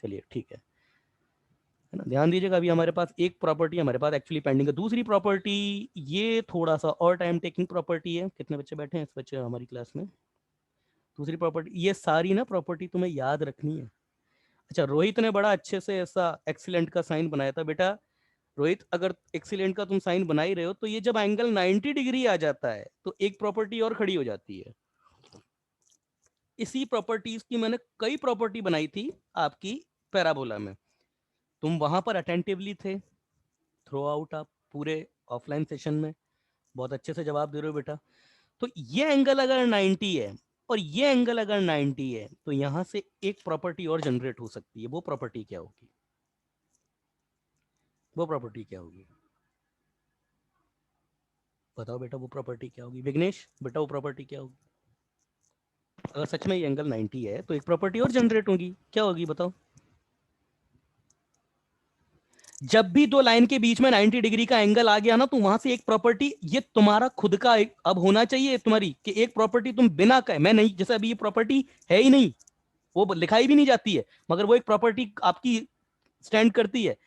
चलिए ठीक है ना, ध्यान दीजिएगा। अभी हमारे पास एक प्रॉपर्टी हमारे पास एक्चुअली पेंडिंग है, दूसरी प्रॉपर्टी ये थोड़ा सा और टाइम टेकिंग प्रॉपर्टी है। कितने बच्चे बैठे हैं इस बच्चे हमारी क्लास में? दूसरी प्रॉपर्टी, ये सारी ना प्रॉपर्टी तुम्हें याद रखनी है। अच्छा, रोहित ने बड़ा अच्छे से ऐसा एक्सीलेंट का साइन बनाया था बेटा। रोहित, अगर एक्सीलेंट का तुम साइन बना ही रहे हो तो ये जब एंगल 90 डिग्री आ जाता है तो एक प्रॉपर्टी और खड़ी हो जाती है। इसी प्रॉपर्टीज की मैंने कई प्रॉपर्टी बनाई थी आपकी पैराबोला में, तुम वहां पर अटेंटिवली थे थ्रू आउट, आप पूरे ऑफलाइन सेशन में बहुत अच्छे से जवाब दे रहे हो बेटा। तो ये एंगल अगर 90 है और ये एंगल अगर 90 है तो यहां से एक प्रॉपर्टी और जनरेट हो सकती है। वो प्रॉपर्टी क्या होगी? वो प्रॉपर्टी क्या होगी? बताओ बेटा, वो प्रॉपर्टी क्या होगी? विघ्नेश बेटा, वो प्रॉपर्टी क्या होगी? अगर सच में ये एंगल 90 है तो एक प्रॉपर्टी और जनरेट होगी, क्या होगी बताओ? जब भी दो लाइन के बीच में 90 डिग्री का एंगल आ गया ना तो वहां से एक प्रॉपर्टी, ये तुम्हारा खुद का एक अब होना चाहिए तुम्हारी कि एक प्रॉपर्टी तुम बिना कहे, मैं नहीं, जैसे अभी ये प्रॉपर्टी है ही नहीं, वो लिखाई भी नहीं जाती है, मगर वो एक प्रॉपर्टी आपकी स्टैंड करती है।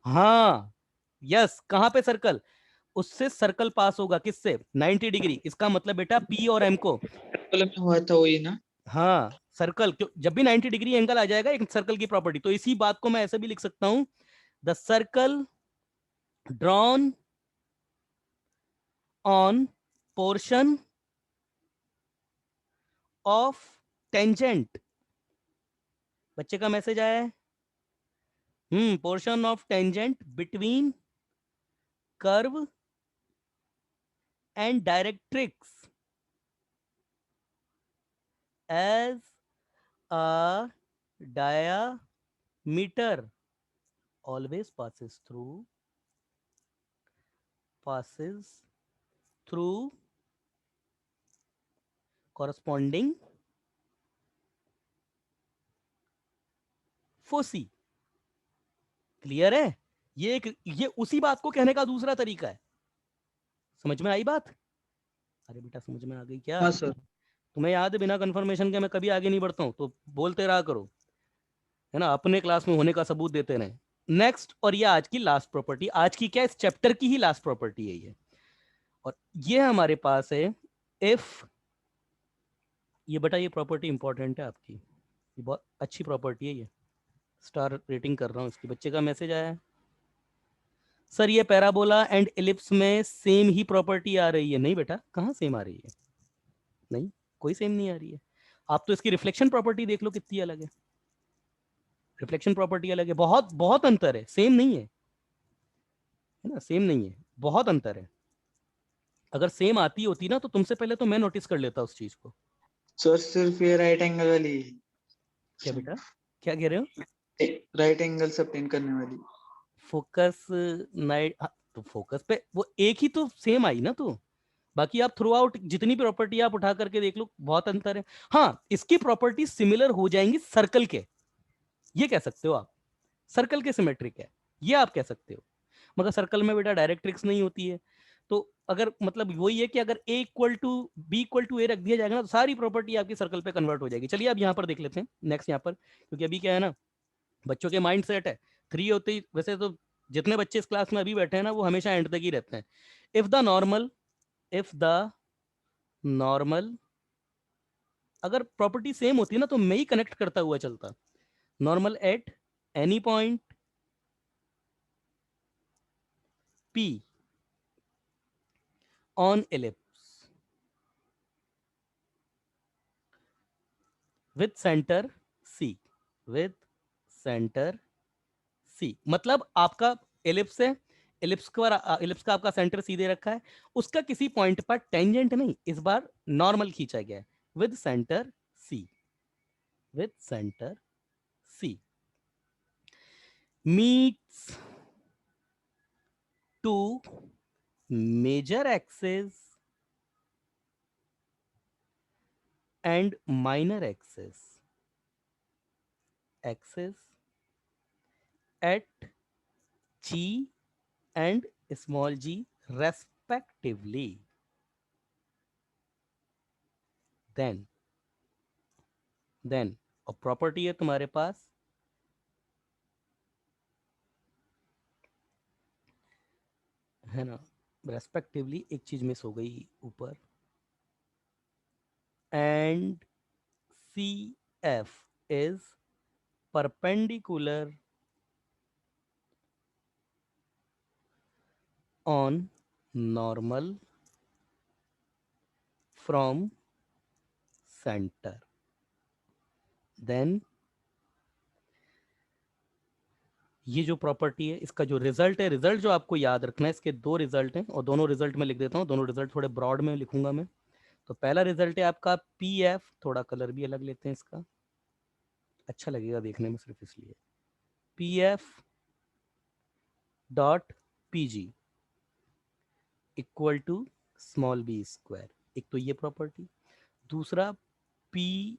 हाँ, यस, कहां पे सर्कल, उससे सर्कल पास होगा किससे? 90 डिग्री। इसका मतलब बेटा पी और एम को, मतलब में हुआ था वही ना। हाँ सर्कल, क्यों जब भी 90 डिग्री एंगल आ जाएगा एक सर्कल की प्रॉपर्टी, तो इसी बात को मैं ऐसे भी लिख सकता हूं, the circle drawn on portion of tangent. बच्चे का मैसेज आया है, portion of tangent between curve and directrix as a diameter always passes through corresponding foci। Clear है? ये उसी बात को कहने का दूसरा तरीका है। समझ में आई बात? अरे बेटा समझ में आ गई क्या? हाँ सर। तुम्हें याद है बिना कंफर्मेशन के मैं कभी आगे नहीं बढ़ता हूं, तो बोलते रहा करो, है ना, अपने क्लास में होने का सबूत देते रहे। नेक्स्ट, और ये आज की लास्ट प्रॉपर्टी, आज की क्या, इस चैप्टर की ही लास्ट प्रॉपर्टी है ये, और ये हमारे पास है इफ, ये बेटा ये प्रॉपर्टी इंपॉर्टेंट है आपकी, ये बहुत अच्छी प्रॉपर्टी है, ये स्टार रेटिंग कर रहा हूँ इसकी। बच्चे का मैसेज आया है, सर ये पैराबोला एंड एलिप्स में सेम ही प्रॉपर्टी आ रही है। नहीं बेटा, कहाँ सेम आ रही है? नहीं, कोई सेम नहीं आ रही है। आप तो इसकी रिफ्लेक्शन प्रॉपर्टी देख लो कितनी अलग है, रिफ्लेक्शन प्रॉपर्टी अलग है, बहुत बहुत अंतर है, सेम नहीं है ना, सेम नहीं है, बहुत अंतर है। अगर सेम आती होती ना तो तुमसे पहले तो मैं नोटिस कर लेता उस चीज को। सर सिर्फ ये राइट एंगल वाली क्या बेटा, क्या कह रहे हो? राइट एंगल से obtain करने वाली। फोकस नाइट, तो फोकस पे वो एक ही तो सेम आई ना, तो बाकी आप थ्रू आउट जितनी भी प्रॉपर्टी आप उठा करके देख लो, बहुत अंतर है। हाँ, इसकी प्रॉपर्टी सिमिलर हो जाएंगी सर्कल के, ये कह सकते हो आप, सर्कल के सिमेट्रिक है, ये आप कह सकते हो, मगर सर्कल में बेटा डायरेक्ट्रिक्स नहीं होती है। तो अगर मतलब वही है कि अगर a equal to b equal to a रख दिया जाएगा ना तो सारी प्रॉपर्टी आपकी सर्कल पे कन्वर्ट हो जाएगी। चलिए अब यहाँ पर देख लेते हैं नेक्स्ट, यहाँ पर क्योंकि अभी क्या है ना, बच्चों के माइंड सेट है थ्री होते ही, वैसे तो जितने बच्चे इस क्लास में अभी बैठे हैं ना वो हमेशा एंड तक ही रहते हैं। इफ द नॉर्मल अगर प्रॉपर्टी सेम होती ना तो मैं ही कनेक्ट करता हुआ चलता, normal at any point P on ellipse with centre C, with centre C, मतलब आपका एलिप्स है, एलिप्स का आपका सेंटर सी दे रखा है, उसका किसी पॉइंट पर टेंजेंट नहीं, इस बार नॉर्मल खींचा गया है, with centre C, with centre C meets to major axis and minor axis at G and small g respectively, then और प्रॉपर्टी है तुम्हारे पास है ना, रेस्पेक्टिवली एक चीज मिस हो गई ऊपर, and C F is perpendicular on normal from centre, then ये जो प्रॉपर्टी है इसका जो रिजल्ट है, रिजल्ट जो आपको याद रखना है, इसके दो रिजल्ट हैं और दोनों रिजल्ट में लिख देता हूँ, दोनों रिजल्ट थोड़े ब्रॉड में लिखूंगा मैं। तो पहला रिजल्ट है आपका पी एफ, थोड़ा कलर भी अलग लेते हैं इसका, अच्छा लगेगा देखने में सिर्फ इसलिए, P F dot P G equal to small b square, एक तो ये प्रॉपर्टी, दूसरा P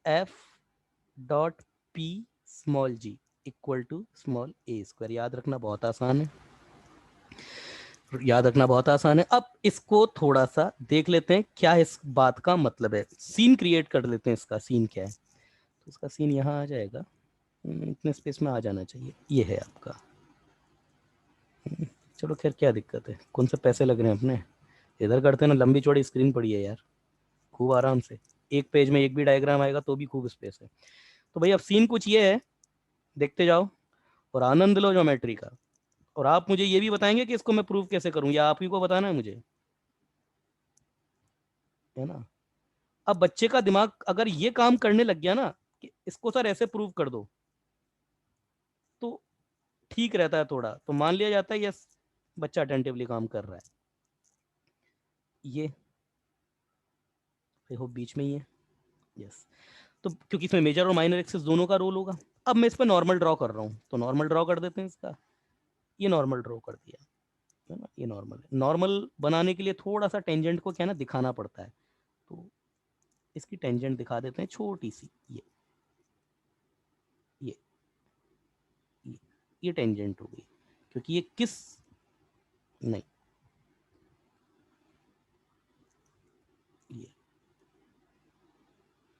F dot P small G equal to small a square, याद रखना बहुत आसान है, याद रखना बहुत आसान है। अब इसको थोड़ा सा देख लेते हैं क्या इस बात का मतलब है, सीन क्रिएट कर लेते हैं, इसका सीन क्या है, तो इसका सीन यहाँ आ जाएगा, इतने स्पेस में आ जाना चाहिए, ये है आपका, चलो खैर क्या दिक्कत है, कौन से पैसे लग रहे हैं अपने, इधर करते हैं ना, लंबी चौड़ी स्क्रीन पड़ी है यार, खूब आराम से, एक पेज में एक भी डायग्राम आएगा तो भी खूब स्पेस है। तो भाई अब सीन कुछ ये है, देखते जाओ और आनंद लो ज्योमेट्री का, और आप मुझे ये भी बताएंगे कि इसको मैं प्रूव कैसे करूं, या आप ही को बताना है मुझे, है ना। अब बच्चे का दिमाग अगर ये काम करने लग गया ना कि इसको सर ऐसे प्रूव कर दो, तो ठीक रहता है थोड़ा, तो मान लिया जाता है यस बच्चा अटेंटिवली काम कर रहा है। ये देखो बीच में ही है, यस, तो क्योंकि इसमें मेजर और माइनर एक्सिस दोनों का रोल होगा। अब मैं इस पर नॉर्मल ड्रॉ कर रहा हूँ, तो नॉर्मल ड्रॉ कर देते हैं इसका, ये नॉर्मल ड्रॉ कर दिया, है ना, ये नॉर्मल है। नॉर्मल बनाने के लिए थोड़ा सा टेंजेंट को क्या ना दिखाना पड़ता है, तो इसकी टेंजेंट दिखा देते हैं छोटी सी, ये ये, ये टेंजेंट हो गई, क्योंकि ये किस, नहीं,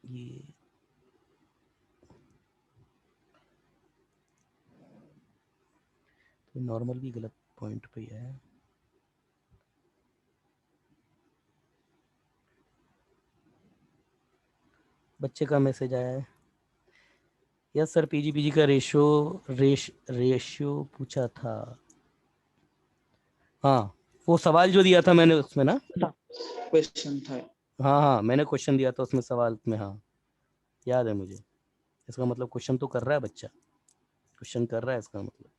ये तो नॉर्मल भी गलत पॉइंट पे है, बच्चे का मैसेज आया है, यस सर पीजी का रेशियो पूछा था, हाँ वो सवाल जो दिया था मैंने उसमें ना, क्वेश्चन था। हाँ हाँ मैंने क्वेश्चन दिया था उसमें सवाल में, हाँ याद है मुझे, इसका मतलब क्वेश्चन तो कर रहा है बच्चा, क्वेश्चन कर रहा है इसका मतलब,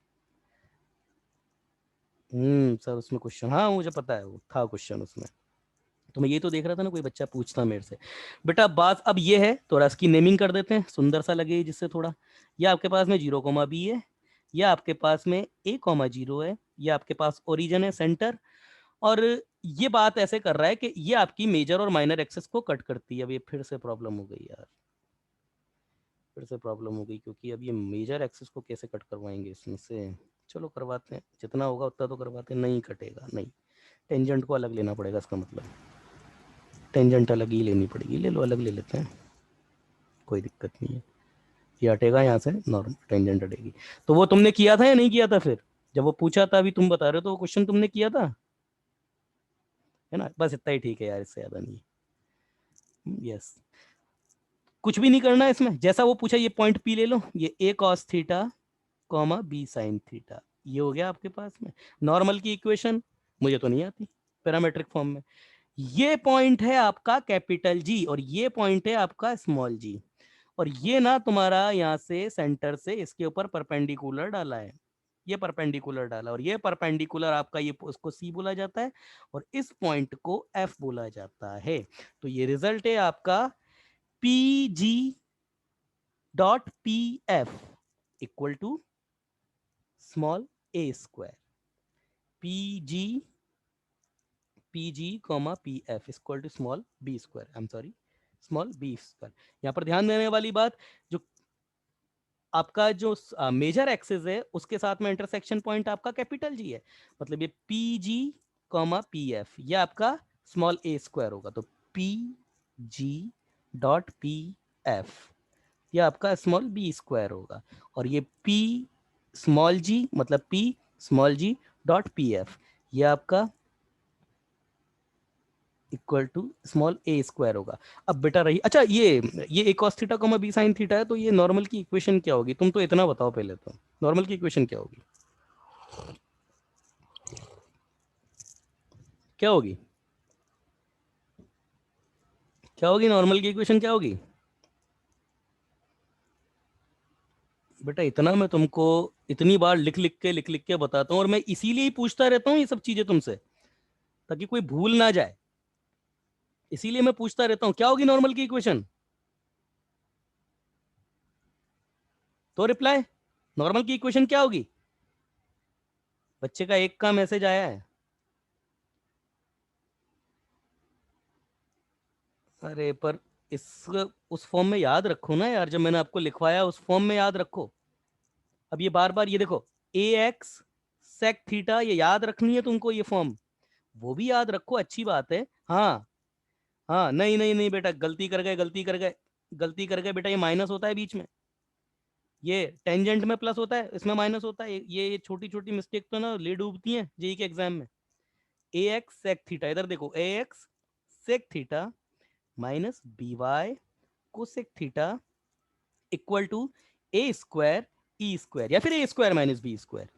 सर उसमें क्वेश्चन, हाँ मुझे पता है वो था क्वेश्चन उसमें, तो मैं ये तो देख रहा था ना कोई बच्चा पूछता मेरे से। बेटा बात अब ये है, थोड़ा इसकी नेमिंग कर देते हैं, सुंदर सा लगे जिससे थोड़ा, ये आपके पास में 0,b है, या आपके पास में a,0 है, ये आपके पास ओरिजिन है सेंटर, और ये बात ऐसे कर रहा है कि ये आपकी मेजर और माइनर एक्सेस को कट करती है। अब ये फिर से प्रॉब्लम हो गई यार, फिर से प्रॉब्लम हो गई, क्योंकि अब ये मेजर एक्सेस को कैसे कट करवाएंगे इसमें से, चलो करवाते हैं, जितना होगा उतना तो करवाते हैं, नहीं कटेगा, नहीं, टेंजेंट को अलग लेना पड़ेगा, इसका मतलब टेंजेंट अलग ही लेनी पड़ेगी, ले लो अलग ले लेते हैं, कोई दिक्कत नहीं है, ये हटेगा यहाँ से, नॉर्मल टेंजेंट हटेगी। तो वो तुमने किया था या नहीं किया था, फिर जब वो पूछा था अभी तुम बता रहे हो, तो वो क्वेश्चन तुमने किया था, है ना, बस इतना ही ठीक है यार, इससे ज़्यादा नहीं, यस, कुछ भी नहीं करना है इसमें, जैसा वो पूछा ये पॉइंट पी ले लो, ये a cos theta comma b sin theta, ये हो गया आपके पास में नॉर्मल की इक्वेशन, मुझे तो नहीं आती पैरामेट्रिक फॉर्म में, ये पॉइंट है आपका कैपिटल जी और ये पॉइंट है आपका स्मॉल जी, और ये ना तुम्हारा यहां से सेंटर से इसके ऊपर परपेंडिकुलर डाला है, ये परपेंडिकुलर डाला, और ये परपेंडिकुलर आपका ये उसको सी बोला जाता है और इस पॉइंट को एफ बोला जाता है। तो ये रिजल्ट है आपका P G dot P F equal to small a square, P G comma P F equal to small b square, I am sorry small b square. यहां पर ध्यान देने वाली बात, जो आपका जो मेजर एक्सिस है उसके साथ में इंटरसेक्शन पॉइंट आपका कैपिटल जी है, मतलब ये P G comma P F ये आपका स्मॉल ए स्क्वायर होगा, तो P G dot P F ये आपका स्मॉल बी स्क्वायर होगा, और ये पी स्मॉल जी मतलब P small G dot P F ये आपका equal to small a square होगा। अब बेटा रही, अच्छा ये a cos theta comma b sin theta है, तो ये नॉर्मल की इक्वेशन क्या होगी, तुम तो इतना बताओ पहले, तो नॉर्मल की इक्वेशन क्या होगी, क्या होगी, क्या होगी नॉर्मल की इक्वेशन क्या होगी बेटा, इतना मैं तुमको इतनी बार लिख लिख के बताता हूँ, और मैं इसीलिए ही पूछता रहता हूँ ये सब चीजें तुमसे, ताकि कोई भूल ना जाए, इसीलिए मैं पूछता रहता हूँ क्या होगी नॉर्मल की इक्वेशन, तो रिप्लाई नॉर्मल की इक्वेशन क्या होगी। बच्चे का एक का मैसेज आया है, अरे पर इस उस फॉर्म में याद रखो ना यार, जब मैंने आपको लिखवाया उस फॉर्म में याद रखो। अब ये बार बार ये देखो ए एक्स सेक थीटा, ये याद रखनी है तुमको, ये फॉर्म वो भी याद रखो, अच्छी बात है। हाँ हाँ, नहीं नहीं नहीं बेटा, गलती कर गए गलती कर गए गलती कर गए बेटा, ये माइनस होता है बीच में, ये टेंजेंट में प्लस होता है, इसमें माइनस होता है, ये छोटी छोटी मिस्टेक तो ना ले डूबती हैं जेई के एग्जाम में। ए एक्स सेक थीटा, इधर देखो a x sec theta minus b y cosec theta equal to a square e square, या फिर a square minus b square,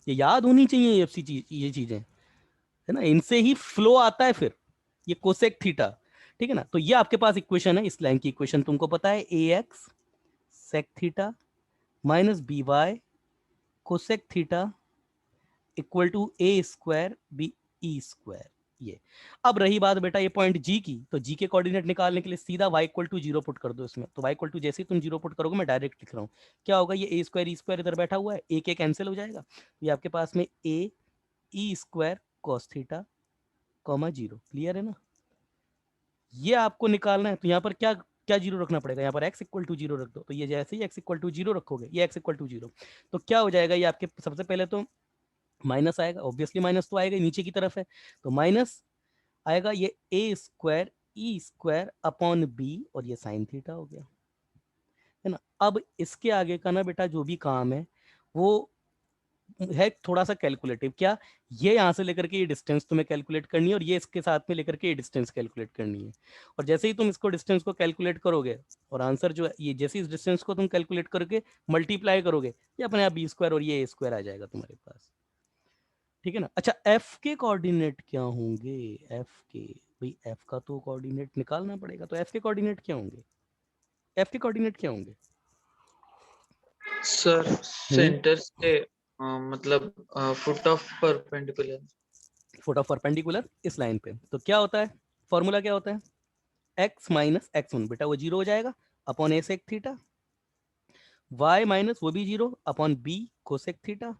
ये याद होनी चाहिए ये चीजें, है ना, इनसे ही फ्लो आता है फिर ये कोसेक थीटा। ठीक है ना, तो ये आपके पास इक्वेशन है, इस लाइन की इक्वेशन तुमको पता है, a x sec theta minus b y cosec theta equal to a square b e square. ये अब रही बात बेटा ये पॉइंट जी की, तो जी के कोऑर्डिनेट निकालने के लिए सीधा y equal to zero put कर दो इसमें, तो y इक्वल टू जैसे ही तुम जीरो पुट करोगे, मैं डायरेक्ट लिख रहा हूँ, क्या होगा, ये ए स्क्वायर ई स्क्वायर इधर बैठा हुआ है, एक कैंसिल हो जाएगा, ये आपके पास में a e square cos theta comma zero, clear है ना, ये आपको निकालना है, तो यहाँ पर क्या क्या जीरो रखना पड़ेगा, यहाँ पर x इक्वल टू जीरो रख दो, तो ये जैसे ही x इक्वल टू जीरो रखोगे, ये x इक्वल टू जीरो, तो क्या हो जाएगा, ये आपके सबसे पहले तो माइनस आएगा, ऑब्वियसली माइनस तो आएगा, नीचे की तरफ है, तो माइनस आएगा ये a square e square upon B, और ये साइन थीटा हो गया, है ना। अब इसके आगे का ना बेटा जो भी काम है वो है थोड़ा सा कैलकुलेटिव, क्या, ये यहां से लेकर के ये डिस्टेंस तुम्हें कैलकुलेट करनी है, और ये इसके साथ में लेकर के ये डिस्टेंस कैलकुलेट करनी है, और जैसे ही तुम इसको डिस्टेंस को कैलकुलेट करोगे, और आंसर जो है ये जैसे इस डिस्टेंस को तुम कैलकुलेट करके मल्टीप्लाई करोगे, ये अपने आप बी स्क्वायर और ये ए स्क्वायर आ जाएगा तुम्हारे पास, ठीक है ना। अच्छा एफ के कोऑर्डिनेट क्या होंगे, एफ के, भाई एफ का तो कोऑर्डिनेट निकालना पड़ेगा, तो एफ के कोऑर्डिनेट क्या होंगे, एफ के कोऑर्डिनेट क्या होंगे, सर सेंटर से मतलब foot of perpendicular. Foot of perpendicular इस लाइन पे, तो क्या होता है, फॉर्मूला क्या होता है, एक्स माइनस एक्स वन, बेटा वो जीरो हो जाएगा upon a sec theta, y minus वो भी zero upon b cosec theta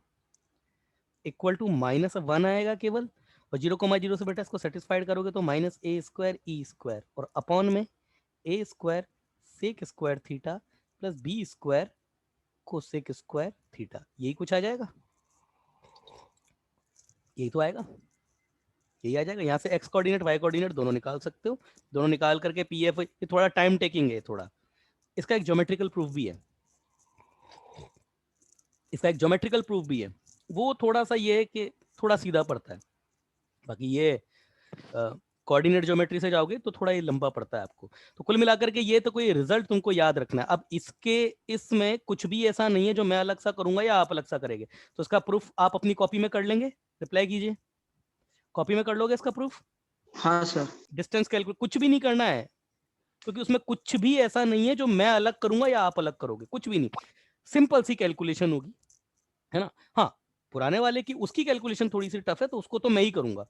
equal to minus one आएगा केवल, और जीरो कोमा जीरो से बेटा इसको सेटिस्फाइड करोगे तो minus a square e square, और अपॉन में a square sec square theta plus b square cosec square theta, यही कुछ आ जाएगा, यही तो आएगा, यही आ जाएगा। यहाँ से एक्स कोऑर्डिनेट वाई कोऑर्डिनेट दोनों निकाल सकते हो, दोनों निकाल करके पी एफ, ये थोड़ा टाइम टेकिंग है थोड़ा, इसका एक ज्योमेट्रिकल प्रूफ भी है, इसका एक ज्योमेट्रिकल प्रूफ भी है, वो थोड़ा सा ये है कि थोड़ा सीधा पड़ता है, बाकी ये कोऑर्डिनेट ज्योमेट्री से जाओगे तो थोड़ा ये लंबा पड़ता है आपको। तो कुल मिलाकर के ये तो कोई रिजल्ट तुमको याद रखना है। अब इसके इसमें कुछ भी ऐसा नहीं है जो मैं अलग सा करूंगा या आप अलग सा करेंगे, तो इसका प्रूफ आप अपनी कॉपी में कर लेंगे, रिप्लाई कीजिए, कॉपी में कर लोगे इसका प्रूफ, हाँ सर। डिस्टेंस कैलकुलेट कुछ भी नहीं करना है, क्योंकि उसमें कुछ भी ऐसा नहीं है जो मैं अलग करूंगा या आप अलग करोगे, कुछ भी नहीं, सिंपल सी कैलकुलेशन होगी, है ना। हाँ, पुराने वाले की उसकी कैलकुलेशन थोड़ी सी टफ है, तो उसको तो मैं ही करूंगा,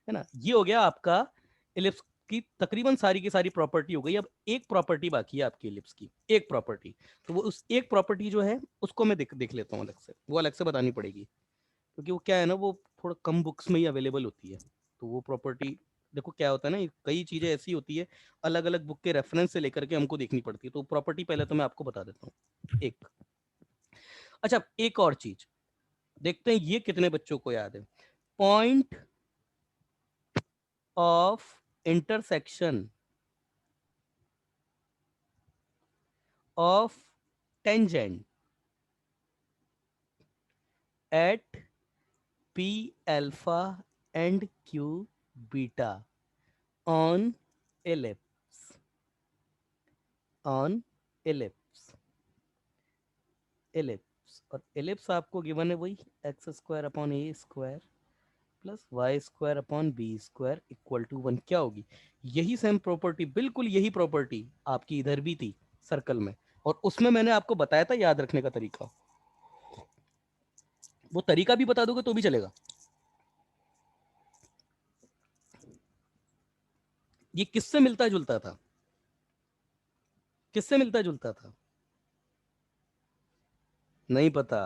है ना। ये हो गया आपका इलिप्स की तकरीबन सारी की सारी प्रॉपर्टी हो गई। अब एक प्रॉपर्टी बाकी है आपकी इलिप्स की, एक प्रॉपर्टी। तो वो उस एक प्रॉपर्टी जो है उसको मैं देख लेता हूँ अलग से, वो अलग से बतानी पड़ेगी, क्योंकि वो क्या है ना, वो थोड़ा कम बुक्स में ही अवेलेबल होती है। तो वो प्रॉपर्टी, देखो क्या होता है ना, कई चीजें ऐसी होती है अलग अलग बुक के रेफरेंस से लेकर के हमको देखनी पड़ती है। तो प्रॉपर्टी पहले तो मैं आपको बता देता हूँ एक। अच्छा, एक और चीज देखते हैं ये कितने बच्चों को याद है। Point of intersection of tangent at P alpha and Q beta on ellipse, on ellipse और ellipse आपको गिवन है वही x square upon a square plus y square upon b square equal to 1। क्या होगी? यही सेम प्रॉपर्टी, बिल्कुल यही property आपकी इधर भी थी सर्कल में, और उसमें मैंने आपको बताया था याद रखने का तरीका। वो तरीका भी बता दोगे तो भी चलेगा। ये किससे मिलता जुलता था? किससे मिलता जुलता था? नहीं पता?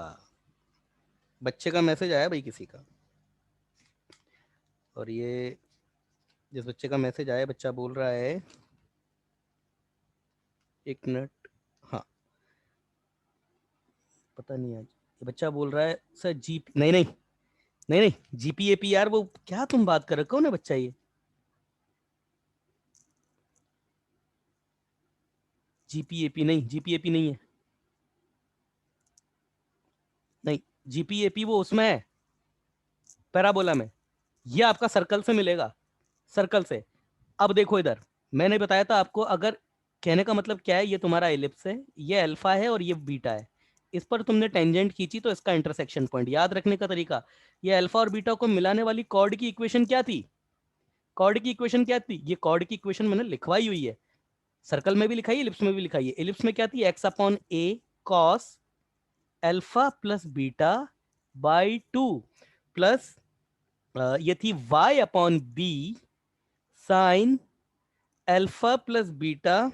बच्चे का मैसेज आया भाई किसी का, और ये जिस बच्चे का मैसेज आया, बच्चा बोल रहा है, एक मिनट, हाँ, पता नहीं आज ये बच्चा बोल रहा है सर जी, नहीं नहीं नहीं नहीं, जीपीएपी यार, वो क्या तुम बात कर रहे हो? कौन है बच्चा ये? जीपीएपी नहीं, जीपीएपी नहीं है, नहीं, जीपीएपी वो उसमें है, पैराबोला में। ये आपका सर्कल से मिलेगा, सर्कल से। अब देखो इधर, मैंने बताया था आपको, अगर कहने का मतलब क्या है, ये तुम्हारा एलिप्स है, ये अल्फा है और ये बीटा है, इस पर तुमने टेंजेंट खींची तो इसका इंटरसेक्शन पॉइंट। याद रखने का तरीका, ये अल्फा और बीटा को मिलाने वाली कॉर्ड की इक्वेशन क्या थी? कॉर्ड की इक्वेशन क्या थी? ये कॉर्ड की इक्वेशन मैंने लिखवाई हुई है, सर्कल में भी लिखाई है, एलिप्स में भी लिखाई है। एलिप्स में क्या थी? X upon a cos alpha plus beta by two, plus ये थी y upon b sine alpha plus beta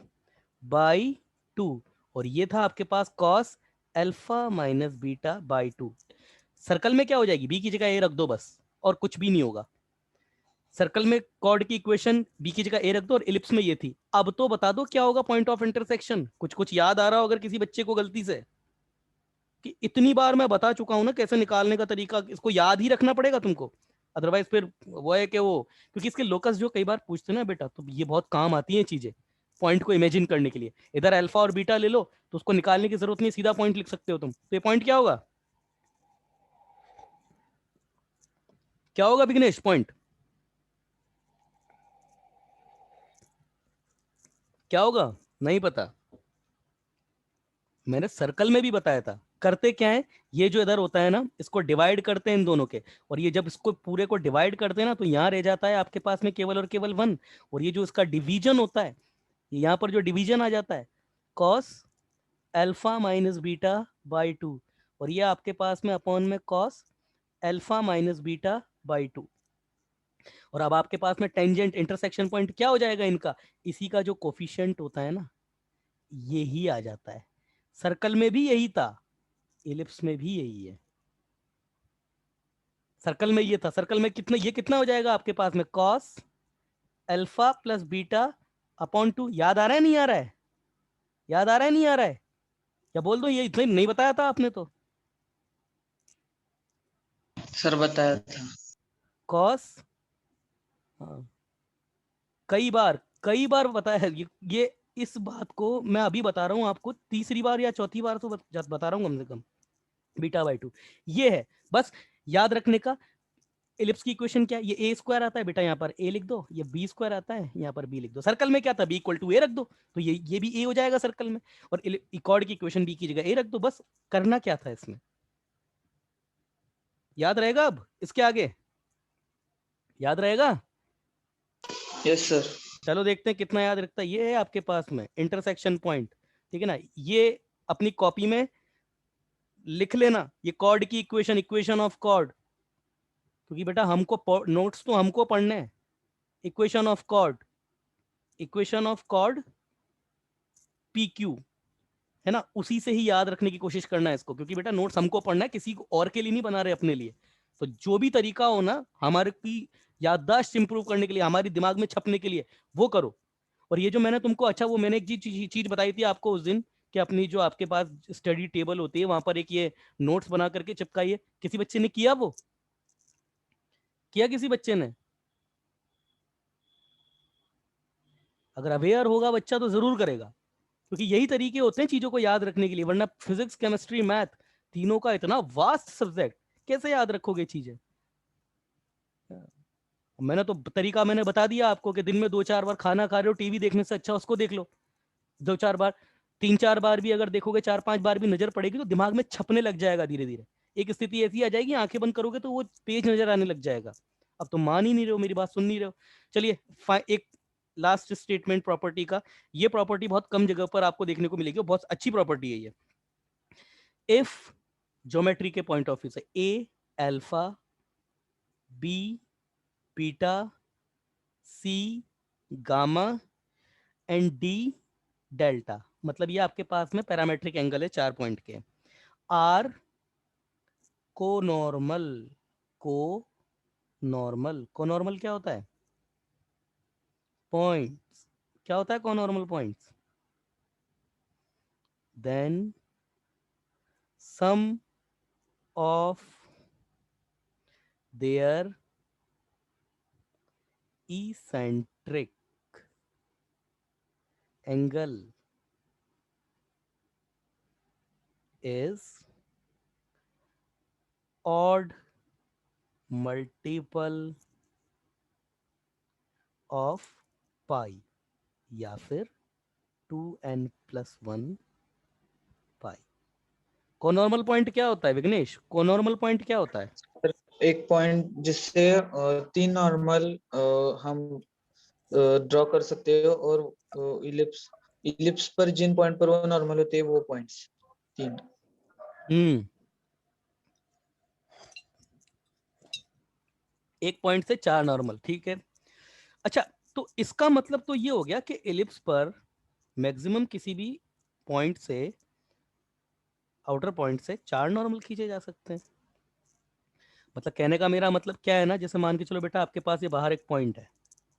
by two, और ये था आपके पास cos alpha minus beta by two. Circle में क्या हो जाएगी? बी की जगह ए रख दो बस, और कुछ भी नहीं होगा। सर्कल में कॉर्ड की इक्वेशन बी की जगह ए रख दो, और इलिप्स में ये थी। अब तो बता दो क्या होगा पॉइंट ऑफ इंटरसेक्शन? कुछ कुछ याद आ रहा हो अगर किसी बच्चे को गलती से, कि इतनी बार मैं बता चुका हूं ना कैसे निकालने का तरीका, इसको याद ही रखना पड़ेगा तुमको, अदरवाइज फिर वो है कि वो, क्योंकि इसके लोकस जो कई बार पूछते हैं ना बेटा, तो ये बहुत काम आती है चीजें पॉइंट को इमेजिन करने के लिए। इधर अल्फा और बीटा ले लो तो उसको निकालने की जरूरत नहीं, सीधा पॉइंट लिख सकते हो तुम। तो ये पॉइंट क्या होगा? क्या होगा विघ्नेश पॉइंट? क्या होगा? नहीं पता? मैंने सर्कल में भी बताया था। करते क्या है, ये जो इधर होता है ना, इसको डिवाइड करते हैं इन दोनों के, और ये जब इसको पूरे को डिवाइड करते हैं ना, तो यहाँ रह जाता है आपके पास में केवल और केवल 1। और ये जो इसका डिवीजन होता है, यहाँ पर जो डिवीजन आ जाता है, cos alpha minus beta by two, और ये आपके पास में अपॉन में cos alpha minus beta by two. और अब आपके पास में टेंजेंट इंटरसेक्शन पॉइंट क्या हो जाएगा इनका? इसी का जो कोफिशिएंट होता है ना, यही आ जाता है। सर्कल में भी यही था, इलिप्स में भी यही है। सर्कल में ये था, सर्कल में कितना, ये कितना हो जाएगा आपके पास में? Cos alpha plus beta upon two. याद आ रहा है नहीं आ रहा है? याद आ रहा है नहीं आ रहा है? क्या बोल दो, ये इतना नहीं बताया था आपने तो? सर बताया था। कॉस, हाँ, कई बार बताया है ये इस बात को मैं अभी बता रहा हूं आपको, तीसरी बार या चौथी बार तो बता रहा हूं कम से कम। बीटा बाई टू ये है, बस याद रखने का। इलिप्स की इक्वेशन क्या है? ये ए स्क्वायर आता है बेटा, यहाँ पर ए लिख दो, ये बी स्क्वायर आता है, यहाँ पर बी लिख दो। सर्कल में क्या था? बी इक्वल टू ए रख दो, तो ये भी ए हो जाएगा सर्कल में। और कॉर्ड की इक्वेशन बी की जगह ए रख दो, बस। करना क्या था इसमें? याद रहेगा अब इसके आगे? याद रहेगा? Yes sir. चलो देखते हैं कितना याद रखता है। ये है आपके पास में इंटरसेक्शन पॉइंट, ठीक है ना। ये अपनी कॉपी में लिख लेना, ये कॉर्ड की इक्वेशन, इक्वेशन ऑफ कॉर्ड, क्योंकि बेटा हमको नोट्स तो हमको पढ़ने हैं। Equation of chord, equation of chord P Q, है ना, उसी से ही याद रखने की कोशिश करना है इसको, क्योंकि बेटा नोट्स हमको पढ़ना है, किसी को और के लिए नहीं बना रहे, अपने लिए। तो जो भी तरीका हो ना हमारे की याददाश्त इंप्रूव करने के लिए, हमारी दिमाग में छपने के लिए, वो करो। और ये जो मैंने तुमको, अच्छा वो मैंने एक चीज बताई थी आपको उस दिन, कि अपनी जो आपके पास स्टडी टेबल होती है वहां पर एक ये नोट्स बना करके चिपकाइए। किसी बच्चे ने किया? वो किया किसी बच्चे ने? अगर अवेयर होगा बच्चा तो जरूर करेगा, क्योंकि यही तरीके होते हैं चीजों को याद रखने के लिए। वरना फिजिक्स, केमिस्ट्री, मैथ, तीनों का इतना वास्ट सब्जेक्ट, कैसे याद रखोगे चीजें? मैंने तो तरीका मैंने बता दिया आपको कि दिन में 2-4 बार खाना खा रहे हो, टीवी देखने से अच्छा उसको देख लो 2-4 बार। 3-4 बार भी अगर देखोगे, 4-5 बार भी नजर पड़ेगी तो दिमाग में छपने लग जाएगा धीरे धीरे। एक स्थिति ऐसी आ जाएगी, आंखें बंद करोगे तो वो पेज नजर आने लग जाएगा। अब तो मान ही नहीं रहे हो, मेरी बात सुन नहीं रहे हो। चलिए एक लास्ट स्टेटमेंट प्रॉपर्टी का। ये प्रॉपर्टी बहुत कम जगह पर आपको देखने को मिलेगी, बहुत अच्छी प्रॉपर्टी है ये। इफ ज्योमेट्री के पॉइंट ऑफ व्यू से a alpha, b beta, c gamma and d delta, मतलब ये आपके पास में पैरामेट्रिक एंगल है 4 पॉइंट के, आर को नॉर्मल, को नॉर्मल, को नॉर्मल क्या होता है? पॉइंट्स। क्या होता है को normal? Points. Then sum of their eccentric angle is odd multiple of pi, या फिर 2n+1 पाई। कोनॉर्मल पॉइंट क्या होता है विघ्नेश? कोनॉर्मल पॉइंट क्या होता है? एक पॉइंट जिससे 3 नॉर्मल हम ड्रॉ कर सकते हो, और इलिप्स, इलिप्स पर जिन पॉइंट पर वो नॉर्मल होते हैं वो पॉइंट्स 3। हम्म, एक पॉइंट से 4 नॉर्मल, ठीक है। अच्छा, तो इसका मतलब तो ये हो गया कि एलिप्स पर मैक्सिमम किसी भी पॉइंट से, आउटर पॉइंट से 4 नॉर्मल खींचे जा सकते हैं। मतलब कहने का मेरा मतलब क्या है ना, जैसे मान के चलो बेटा आपके पास ये बाहर एक पॉइंट है,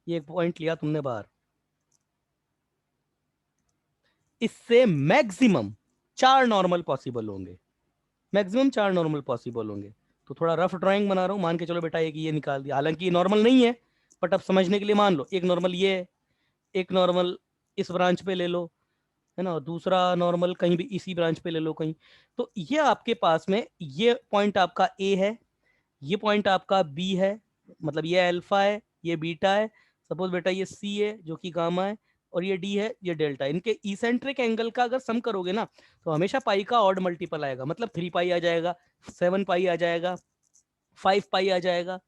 ये एक पॉइंट लिया तुमने बाहर, इससे मैक्सिमम 4 नॉर्मल पॉसिबल होंगे, मैक्सिमम 4 नॉर्मल पॉसिबल होंगे। तो थोड़ा रफ ड्राइंग बना रहा हूं, मान के चलो बेटा एक ये निकाल दिया, हालांकि ये नॉर्मल नहीं है, बट अब समझने के लिए मान लो एक नॉर्मल ये है, एक नॉर्मल इस ब्रांच पे ले लो, है ना, दूसरा नॉर्मल कहीं भी इसी ब्रांच पे ले लो कहीं। तो ये आपके पास में ये पॉइंट आपका ए है, ये पॉइंट आपका बी है, मतलब ये अल्फा है, ये बीटा है, सपोज बेटा ये सी है जो कि गामा है, और ये डी है, ये डेल्टा। इनके इसेंट्रिक एंगल का अगर सम करोगे ना तो हमेशा पाई का ऑड मल्टीपल आएगा, मतलब 3 पाई आ जाएगा, 7 पाई आ जाएगा, 5 पाई आ जाएगा,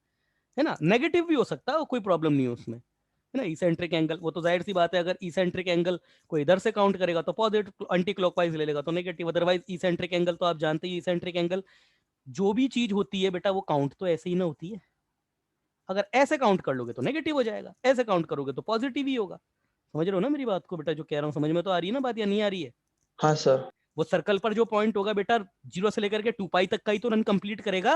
है ना। नेगेटिव भी हो सकता है, कोई प्रॉब्लम नहीं है उसमें, है ना। इसेंट्रिक एंगल वो तो जाहिर सी बात है, अगर इसेंट्रिक एंगल को इधर से काउंट करेगा तो पॉजिटिव, एंटी क्लॉकवाइज ले लेगा तो नेगेटिव। अदरवाइज इसेंट्रिक एंगल तो आप जानते ही, इसेंट्रिक एंगल जो भी चीज होती है बेटा वो काउंट तो ऐसे ही ना होती है। अगर ऐसे काउंट कर लोगे तो नेगेटिव हो जाएगा, ऐसे काउंट करोगे तो पॉजिटिव ही होगा। समझ रहे हो ना मेरी बात को बेटा, जो कह रहा हूँ समझ में तो आ रही है ना बात, या नहीं आ रही है? हाँ सर। वो सर्कल पर जो पॉइंट होगा बेटा 0 से लेकर के 2 पाई तक का ही तो रन कंप्लीट करेगा।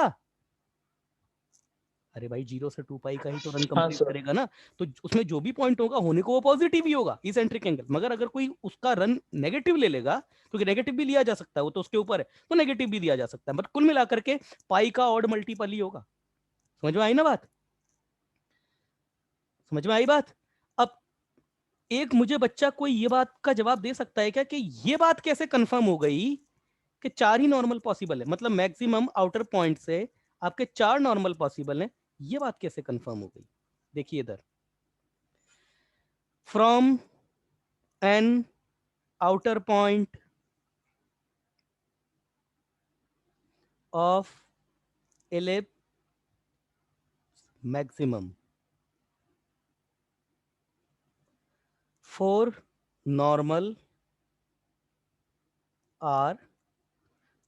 अरे भाई 0 से 2 पाई का ही तो रन हाँ कंप्लीट सर। करेगा ना। तो उसमें जो भी पॉइंट होगा होने को वो पॉजिटिव ही होगा, इसेंट्रिक एंगल। मगर अगर कोई उसका रन नेगेटिव ले लेगा, क्योंकि नेगेटिव भी लिया जा सकता है, वो तो उसके ऊपर है, तो नेगेटिव भी दिया जा सकता है, बट कुल मिलाकर के पाई का ऑड मल्टीपल ही होगा। समझ में आई ना बात? समझ में आई बात? अब एक मुझे बच्चा कोई ये बात का जवाब दे सकता है क्या कि ये बात कैसे कंफर्म हो गई कि 4 ही नॉर्मल पॉसिबल है, मतलब मैक्सिमम आउटर पॉइंट से आपके 4 नॉर्मल पॉसिबल हैं, ये बात कैसे कंफर्म हो गई? देखिए इधर, from an outer point of ellipse maximum 4 normal are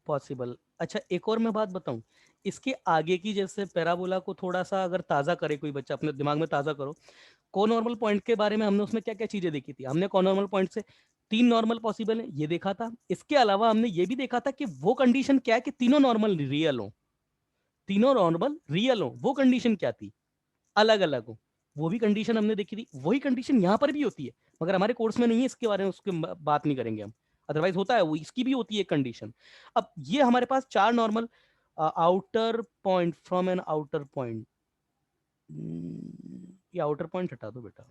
possible. अच्छा एक और मैं बात बताऊं, इसके आगे की जैसे पैराबोला को थोड़ा सा अगर ताज़ा करे कोई बच्चा, अपने दिमाग में ताज़ा करो। कोनॉर्मल पॉइंट के बारे में हमने उसमें क्या क्या चीजें देखी थी? हमने कोनॉर्मल पॉइंट से 3 नॉर्मल पॉसिबल है ये देखा था। इसके अलावा हमने ये भी देखा था कि वो कंडीशन क्या है कि तीनों नॉर्मल रियल हो, तीनों नॉर्मल रियल हो, वो कंडीशन क्या थी? अलग अलग हो, वो भी कंडीशन हमने देखी थी। वही कंडीशन यहाँ पर भी होती है, मगर हमारे कोर्स में नहीं है, इसके बारे में उसके बात नहीं करेंगे हम। अदरवाइज होता है वो, इसकी भी होती है कंडीशन। अब ये हमारे पास 4 normal outer point from an outer point, ये आउटर पॉइंट हटा दो बेटा,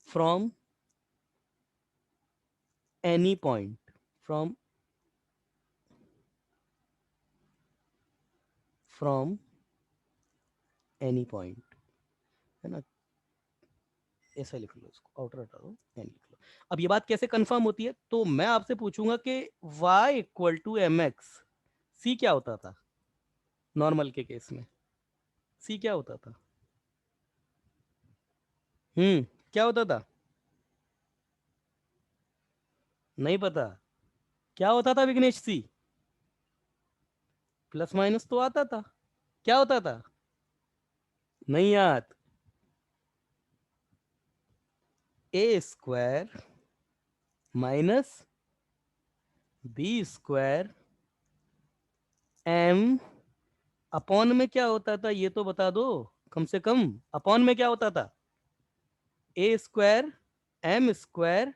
from any point, from any point, है ना? ऐसा लिख लो, इसको आउटर हटा दो, एन लिख लो। अब ये बात कैसे कंफर्म होती है? तो मैं आपसे पूछूंगा कि y equal to m x, c क्या होता था नॉर्मल के केस में? सी क्या होता था? क्या होता था? नहीं पता? क्या होता था विघ्नेश? सी प्लस माइनस तो आता था, क्या होता था? नहीं याद? A square minus b square m upon में क्या होता था ये तो बता दो, कम से कम अपॉन में क्या होता था? A square m square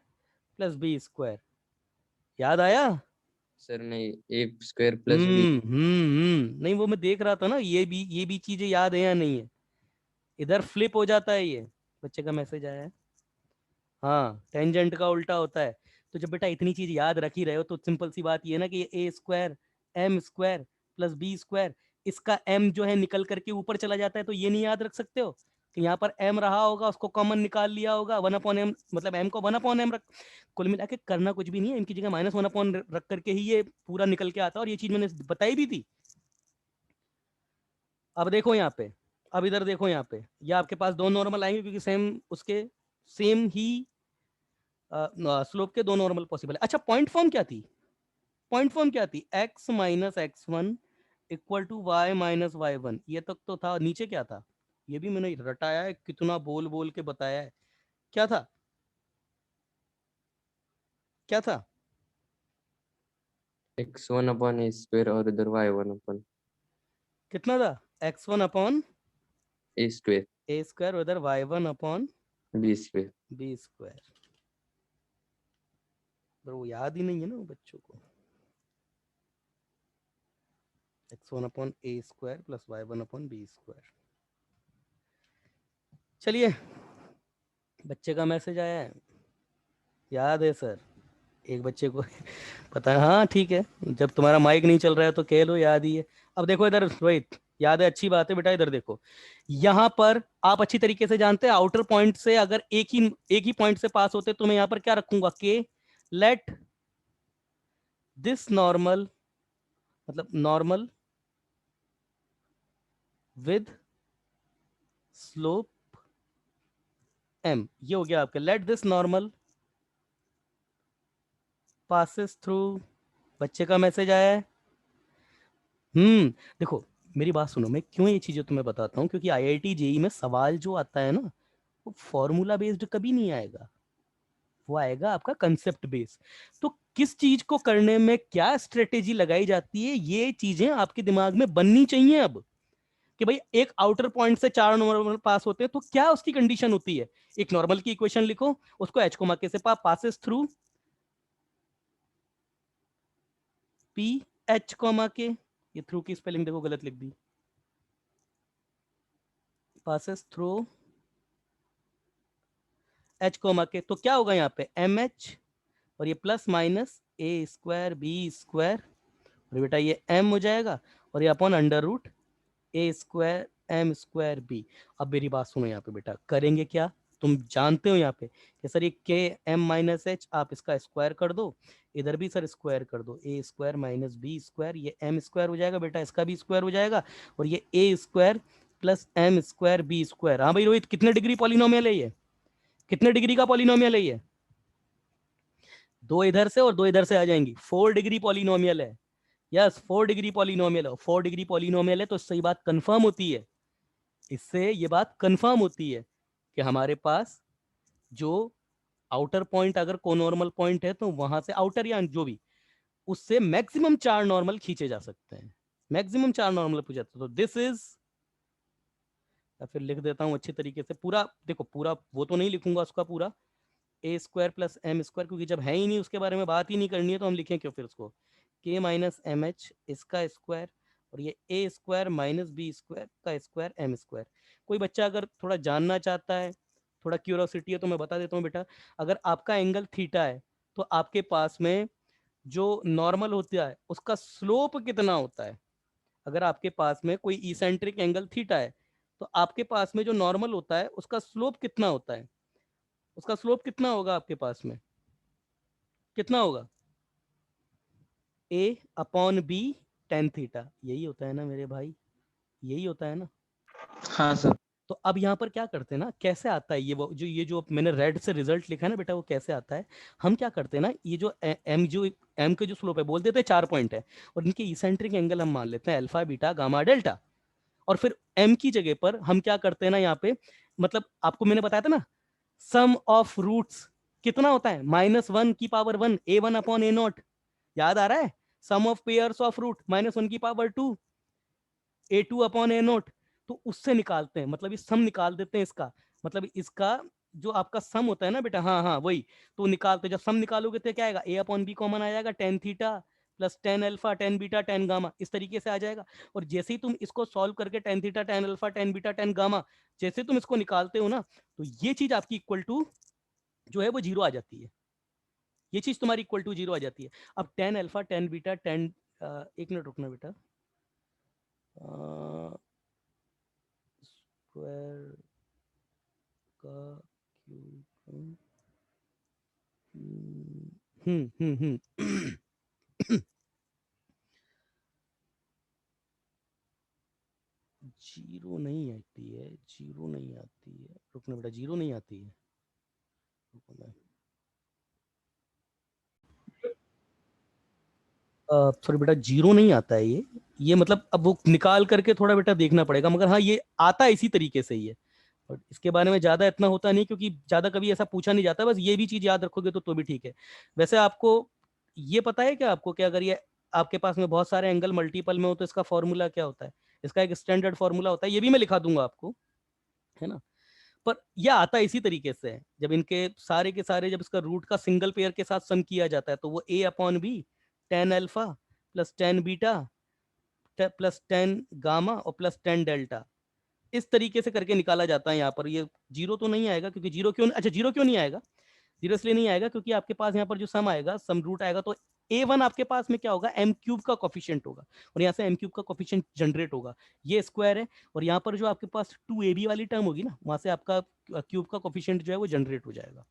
plus b square. याद आया? सर नहीं, ए स्क्वायर प्लस बी। नहीं वो मैं देख रहा था ना, ये भी चीजें याद है या नहीं है? इधर फ्लिप हो जाता है ये। बच्चे का मैसेज आया है, हाँ टेंजेंट का उल्टा होता है। तो जब बेटा इतनी चीज याद रख ही रहे हो तो सिंपल सी बात ये है ना कि ये a square m square plus b square, इसका एम जो है निकल करके ऊपर चला जाता है, तो ये नहीं याद रख सकते हो कि यहाँ पर एम रहा होगा, उसको कॉमन निकाल लिया होगा, 1/m, मतलब एम को 1/m रख। कुल मिला के करना कुछ भी नहीं है, इनकी जगह -1 रख करके ही ये पूरा निकल के आता है, और ये चीज मैंने बताई भी थी। अब देखो यहाँ पे, अब इधर देखो यहाँ पे, ये आपके पास दो नॉर्मल आएंगे क्योंकि सेम उसके सेम ही स्लोप के दो नॉर्मल पॉसिबल है। अच्छा पॉइंट फॉर्म क्या थी? पॉइंट फॉर्म क्या थी? x minus x1 equal to y minus y1, ये तक तो था। नीचे क्या था? ये भी मैंने रटाया है, कितना बोल बोल के बताया है। क्या था? क्या था? x1 अपॉन ए स्क्वायर और इधर y1 अपॉन कितना था? x1 upon a square a square, उधर y1 upon b square. B square. पर वो याद ही नहीं है ना वो बच्चों को। x1 upon a square plus y1 upon b square. चलिए बच्चे का मैसेज आया है, याद है सर? एक बच्चे को पता है, हाँ ठीक है, जब तुम्हारा माइक नहीं चल रहा है तो कह लो याद ही है। अब देखो इधर रोहित, याद है, अच्छी बात है बेटा। इधर देखो, यहां पर आप अच्छी तरीके से जानते हैं आउटर पॉइंट से अगर एक ही पॉइंट से पास होते तो मैं यहां पर क्या रखूंगा? के लेट दिस नॉर्मल, मतलब नॉर्मल विद स्लोप एम, ये हो गया आपका let this normal passes through. बच्चे का मैसेज आया है। देखो मेरी बात सुनो, मैं क्यों ये चीजें तुम्हें बताता हूँ, क्योंकि आईआईटी जेई में सवाल जो आता है ना, वो फॉर्मूला बेस्ड कभी नहीं आएगा, वो आएगा आपका कंसेप्ट बेस्ड। तो किस चीज को करने में क्या स्ट्रेटेजी लगाई जाती है, ये चीजें आपके दिमाग में बननी चाहिए अब। कि भाई एक आउटर पॉइंट से 4 नॉर्मल पास होते हैं तो क्या उसकी कंडीशन होती है? एक नॉर्मल की इक्वेशन लिखो, उसको एच कोमा के से passes through P H coma के, ये थ्रू की स्पेलिंग देखो गलत लिख दी, पासेस थ्रू एच कोमा के, तो क्या होगा यहाँ पे? एम एच, और ये plus minus a square b square, और बेटा ये एम हो जाएगा, और ये अपॉन अंडर रूट ए स्क्वायर एम स्क्वायर बी। अब मेरी बात सुनो यहाँ पे बेटा, करेंगे क्या? तुम जानते हो यहाँ पे कि सर ये के एम माइनस एच, आप इसका स्क्वायर कर दो, इधर भी सर स्क्वायर कर दो, ए स्क्वायर माइनस बी स्क्वायर, ये एम स्क्वायर हो जाएगा बेटा, इसका भी स्क्वायर हो जाएगा, और ये a square plus m square b square. हाँ भाई रोहित, कितने डिग्री पॉलिनोमियल है ये? कितने डिग्री का पॉलिनोमियल है ये? 2 इधर से और 2 इधर से आ जाएंगी, 4 डिग्री पॉलिनोमियल है। यस, 4 डिग्री पॉलिनोमियल है। 4 डिग्री पॉलिनोमियल है तो सही बात कंफर्म होती है, इससे ये बात कंफर्म होती है कि हमारे पास जो आउटर पॉइंट अगर कोनॉर्मल पॉइंट है तो वहां से आउटर या जो भी, उससे मैक्सिमम 4 नॉर्मल खींचे जा सकते हैं, मैक्सिमम 4 नॉर्मल पूछा जाता है। तो दिस इज, या फिर लिख देता हूं अच्छे तरीके से पूरा, देखो पूरा वो तो नहीं लिखूंगा उसका पूरा, ए स्क्वायर प्लस एम स्क्वायर, क्योंकि जब है ही नहीं उसके बारे में बात ही नहीं करनी है तो हम लिखें क्यों फिर उसको, के माइनस एम एच इसका स्क्वायर, और ये a square minus b square का स्क्वायर एम स्क्वायर। कोई बच्चा अगर थोड़ा जानना चाहता है, थोड़ा क्यूरोसिटी है, तो मैं बता देता हूँ बेटा, अगर आपका एंगल थीटा है तो आपके पास में जो नॉर्मल होता है उसका स्लोप कितना होता है। अगर आपके पास में कोई इसेंट्रिक एंगल थीटा है तो आपके पास में जो नॉर्मल होता है उसका स्लोप कितना होता है, उसका स्लोप कितना होगा आपके पास में, कितना होगा, ए अपॉन बी टेन थीटा, यही होता है ना मेरे भाई, यही होता है ना। हाँ सर। तो अब यहाँ पर क्या करते हैं ना, कैसे आता है ये, वो जो ये जो मैंने रेड से रिजल्ट लिखा है ना बेटा, वो कैसे आता है, हम क्या करते हैं ना, ये जो एम के जो स्लोप है बोल देते हैं 4 पॉइंट है, और इनके इसेंट्रिक एंगल हम मान लेते हैं अल्फा बीटा गामा डेल्टा, और फिर एम की जगह पर हम क्या करते हैं ना यहाँ पे, मतलब आपको मैंने बताया था ना, सम ऑफ रूट्स कितना होता है, -1 a one upon a naught, याद आ रहा है, sum of pairs of root -1 a two upon a naught, तो उससे निकालते हैं, मतलब इस सम निकाल देते हैं इसका, मतलब इसका जो आपका सम होता है ना बेटा, हाँ हाँ वही, तो निकालते, जब सम निकालोगे तो क्या आएगा, ए अपॉन बी कॉमन आ जाएगा, tan theta plus tan alpha tan beta ten gamma, इस तरीके से आ जाएगा। और जैसे ही तुम इसको सॉल्व करके tan theta tan alpha tan beta ten gamma, जैसे तुम इसको निकालते हो ना, तो ये चीज आपकी इक्वल टू जो है वो जीरो आ जाती है, ये चीज तुम्हारी इक्वल टू जीरो आ जाती है। अब tan alpha tan beta ten, एक मिनट रुकना बेटा, स्क्वायर का क्यूब, जीरो नहीं आती है, जीरो नहीं आती है, रुकना बेटा, जीरो नहीं आती है, सॉरी बेटा, जीरो नहीं आता है ये मतलब अब वो निकाल करके थोड़ा बेटा देखना पड़ेगा, मगर हाँ ये आता है इसी तरीके से ही है, और इसके बारे में ज्यादा इतना होता नहीं, क्योंकि ज्यादा कभी ऐसा पूछा नहीं जाता, बस ये भी चीज याद रखोगे तो भी ठीक है। वैसे आपको ये पता है क्या, आपको क्या, अगर ये आपके पास में बहुत सारे एंगल मल्टीपल में हो तो इसका फॉर्मूला क्या होता है, इसका एक स्टैंडर्ड फॉर्मूला होता है, ये भी मैं लिखा दूंगा आपको, है ना। पर यह आता इसी तरीके से है, जब इनके सारे के सारे, जब इसका रूट का सिंगल पेयर के साथ सम किया जाता है तो वो a upon b tan alpha plus tan beta plus tan gamma और प्लस टेन डेल्टा, इस तरीके से करके निकाला जाता है। यहाँ पर ये जीरो तो नहीं आएगा, क्योंकि जीरो क्यों, अच्छा जीरो क्यों नहीं आएगा, जीरो इसलिए नहीं आएगा क्योंकि आपके पास यहाँ पर जो सम आएगा, सम रूट आएगा, तो ए वन आपके पास में क्या होगा, एम क्यूब का कॉफिशिएंट होगा, और यहाँ से एम क्यूब का कॉफिशिएंट जनरेट होगा, ये स्क्वायर है, और यहाँ पर जो आपके पास टू ए बी वाली टर्म होगी ना, वहां से आपका क्यूब का कॉफिशिएंट जो है वो जनरेट हो जाएगा,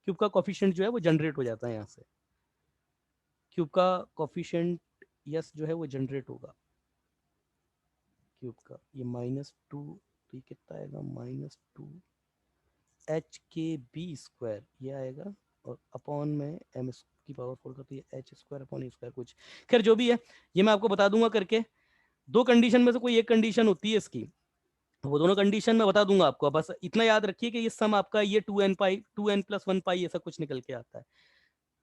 क्यूब का कॉफिशिएंट जो है वो जनरेट हो जाता है, यहाँ से क्यूब का कॉफिशिएंट यस जो है वो जनरेट होगा क्यूब का, ये -2, तो ये कितना आएगा, -2 एच के बी स्क्वायर ये आएगा, और अपॉन में एम की पावर 4 का, तो ये H square upon a square कुछ, खैर जो भी है ये मैं आपको बता दूंगा करके। दो कंडीशन में से कोई एक कंडीशन होती है इसकी, वो दोनों कंडीशन मैं बता दूंगा आपको, बस इतना याद रखिए कि ये सम आपका ये 2n पाई 2n प्लस 1 पाई ऐसा कुछ निकल के आता है।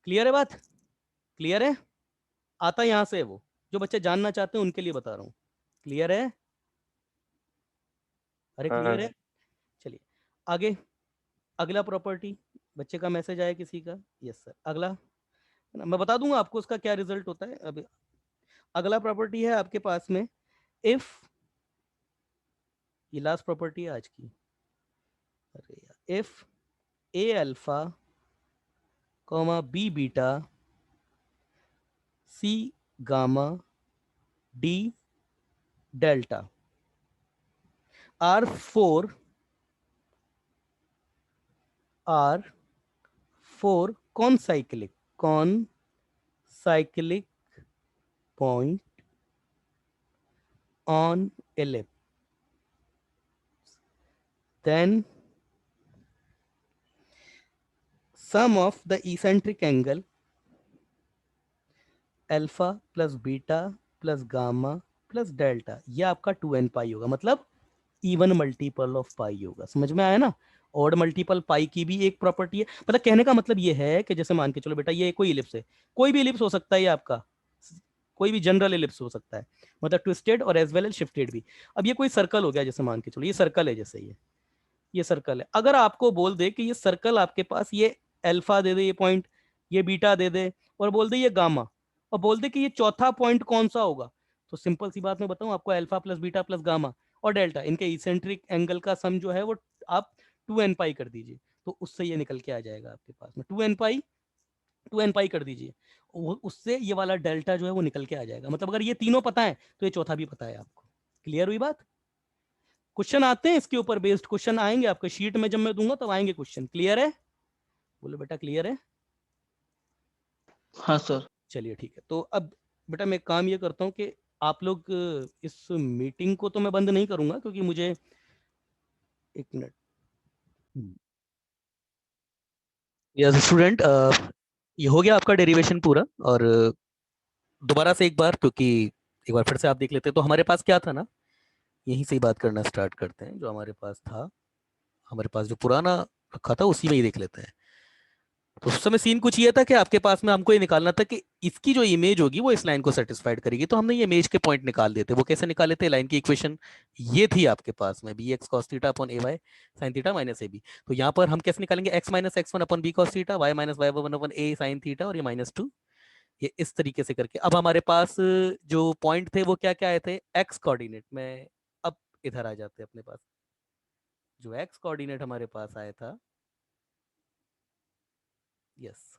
क्लियर है बात, क्लियर है, आता यहाँ से है वो, जो बच्चे जानना चाहते हैं उनके लिए बता रहा हूँ, क्लियर है, अरे हाँ क्लियर है। चलिए आगे, अगला प्रॉपर्टी, बच्चे का मैसेज आया किसी का, यस सर, अगला मैं बता दूंगा आपको उसका क्या रिजल्ट होता है। अभी अगला प्रॉपर्टी है आपके पास में, इफ, ये लास्ट प्रॉपर्टी है आज की, अरे यार, if a alpha comma b beta c gamma d delta are four concyclic point on ellipse, then sum of the eccentric angle alpha plus beta plus gamma plus delta, ये आपका 2n पाई होगा, मतलब even multiple of पाई होगा। समझ में आया ना? Odd multiple पाई की भी एक प्रॉपर्टी है। मतलब कहने का मतलब ये है कि जैसे मान के चलो बेटा, ये कोई इलिप्स है, कोई भी इलिप्स हो सकता है, ये आपका कोई भी जनरल इलिप्स हो सकता है, मतलब ट्विस्टेड और एज वेल एज शिफ्टेड भी। अब ये कोई सर्कल हो गया, जैसे मान के चलो ये सर्कल है, जैसे ये सर्कल है। अगर आपको बोल दे कि ये सर्कल आपके पास ये अल्फा दे दे, ये पॉइंट, ये बीटा दे दे, और बोल दे ये गामा, और बोल दे कि ये चौथा पॉइंट कौन सा होगा, तो सिंपल सी बात मैं बताऊं आपको, alpha plus beta plus gamma और डेल्टा, इनके इसेंट्रिक एंगल का सम जो है वो आप 2n पाई कर दीजिए, तो उससे ये निकल के आ जाएगा आपके पास में 2n पाई कर दीजिए, उससे ये वाला डेल्टा जो है वो निकल के आ जाएगा। मतलब अगर ये तीनों पता है तो ये चौथा भी पता है आपको। क्लियर हुई बात? क्वेश्चन आते हैं इसके ऊपर बेस्ड, क्वेश्चन आएंगे आपके शीट में, जब मैं दूंगा तब आएंगे क्वेश्चन। क्लियर है? बोलो बेटा क्लियर है? हाँ सर। चलिए ठीक है। तो अब बेटा मैं काम ये करता हूँ कि आप लोग इस मीटिंग को तो मैं बंद नहीं करूंगा, क्योंकि मुझे एक मिनट, यस स्टूडेंट, ये हो गया आपका डेरिवेशन पूरा, और दोबारा से एक बार, क्योंकि एक बार फिर से आप देख लेते हैं। तो हमारे पास क्या था ना, यहीं से ही बात करना स्टार्ट करते हैं। जो हमारे पास था, हमारे पास जो पुराना रखा था उसी में ही देख लेते हैं। तो उस समय सीन कुछ ये था कि आपके पास में हमको ये निकालना था कि इसकी जो इमेज होगी वो इस लाइन को सेटिस्फाइड करेगी। तो हमने ये इमेज के पॉइंट निकाल देते। वो कैसे निकाले थे? लाइन की इक्वेशन ये थी आपके पास में, b x cos theta upon a y sine theta minus a b. तो यहाँ पर हम कैसे निकालेंगे? X minus x one upon b cos theta, y minus y one upon a sine theta, और ये -2, ये इस तरीके से करके। अब हमारे पास जो पॉइंट थे वो क्या क्या आए थे? एक्स कोऑर्डिनेट में। अब इधर आ जाते हैं अपने पास, जो एक्स कोऑर्डिनेट हमारे पास आया था, यस,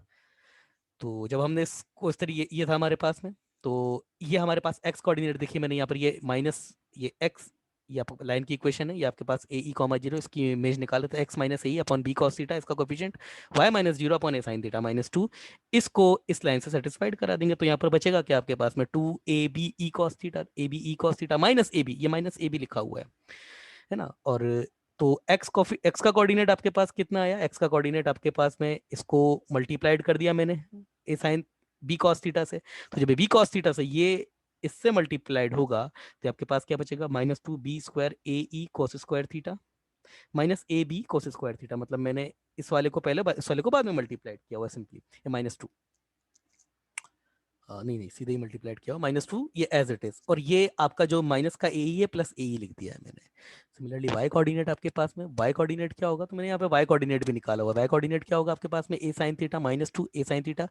तो जब हमने इसको इस तरीके, ये था हमारे पास में, तो ये हमारे पास एक्स कोऑर्डिनेट देखिए, मैंने यहाँ पर ये माइनस ये एक्स, ये आप लाइन की इक्वेशन है, ये आपके पास ए ई कॉमा जीरो, इसकी इमेज निकाले तो x minus a upon b cos theta, इसका coefficient y minus zero upon a sine theta -2, इसको इस लाइन से सेटिस्फाइड करा देंगे। तो यहाँ पर बचेगा क्या आपके पास में? 2ab cos theta, a b e cos theta minus a b, ये माइनस ए बी लिखा हुआ है ना? और तो एक्स का कोऑर्डिनेट आपके पास कितना आया? एक्स का कोऑर्डिनेट आपके पास में, इसको मल्टीप्लाइड कर दिया मैंने ए साइन बी कॉस थीटा से। तो जब बी कॉस थीटा से ये इससे मल्टीप्लाइड होगा तो आपके पास क्या बचेगा? -2b² a e cos square theta minus a b cos square theta. मतलब मैंने इस वाले को पहले, इस वाले को बाद में मल्टीप्लाइड किया हुआ सिंपली, ये -2, नहीं नहीं सीधे ही मल्टीप्लाइड किया हो, -2, ये एज इट इज। और ये आपका जो माइनस का ए है प्लस ए लिख दिया है मैंने। सिमिलरली वाई कोऑर्डिनेट आपके पास में, वाई कोऑर्डिनेट क्या होगा? तो मैंने यहाँ पे वाई कोऑर्डिनेट भी निकाला हुआ। वाई कोऑर्डिनेट क्या होगा आपके पास में? A sine theta -2 a sine theta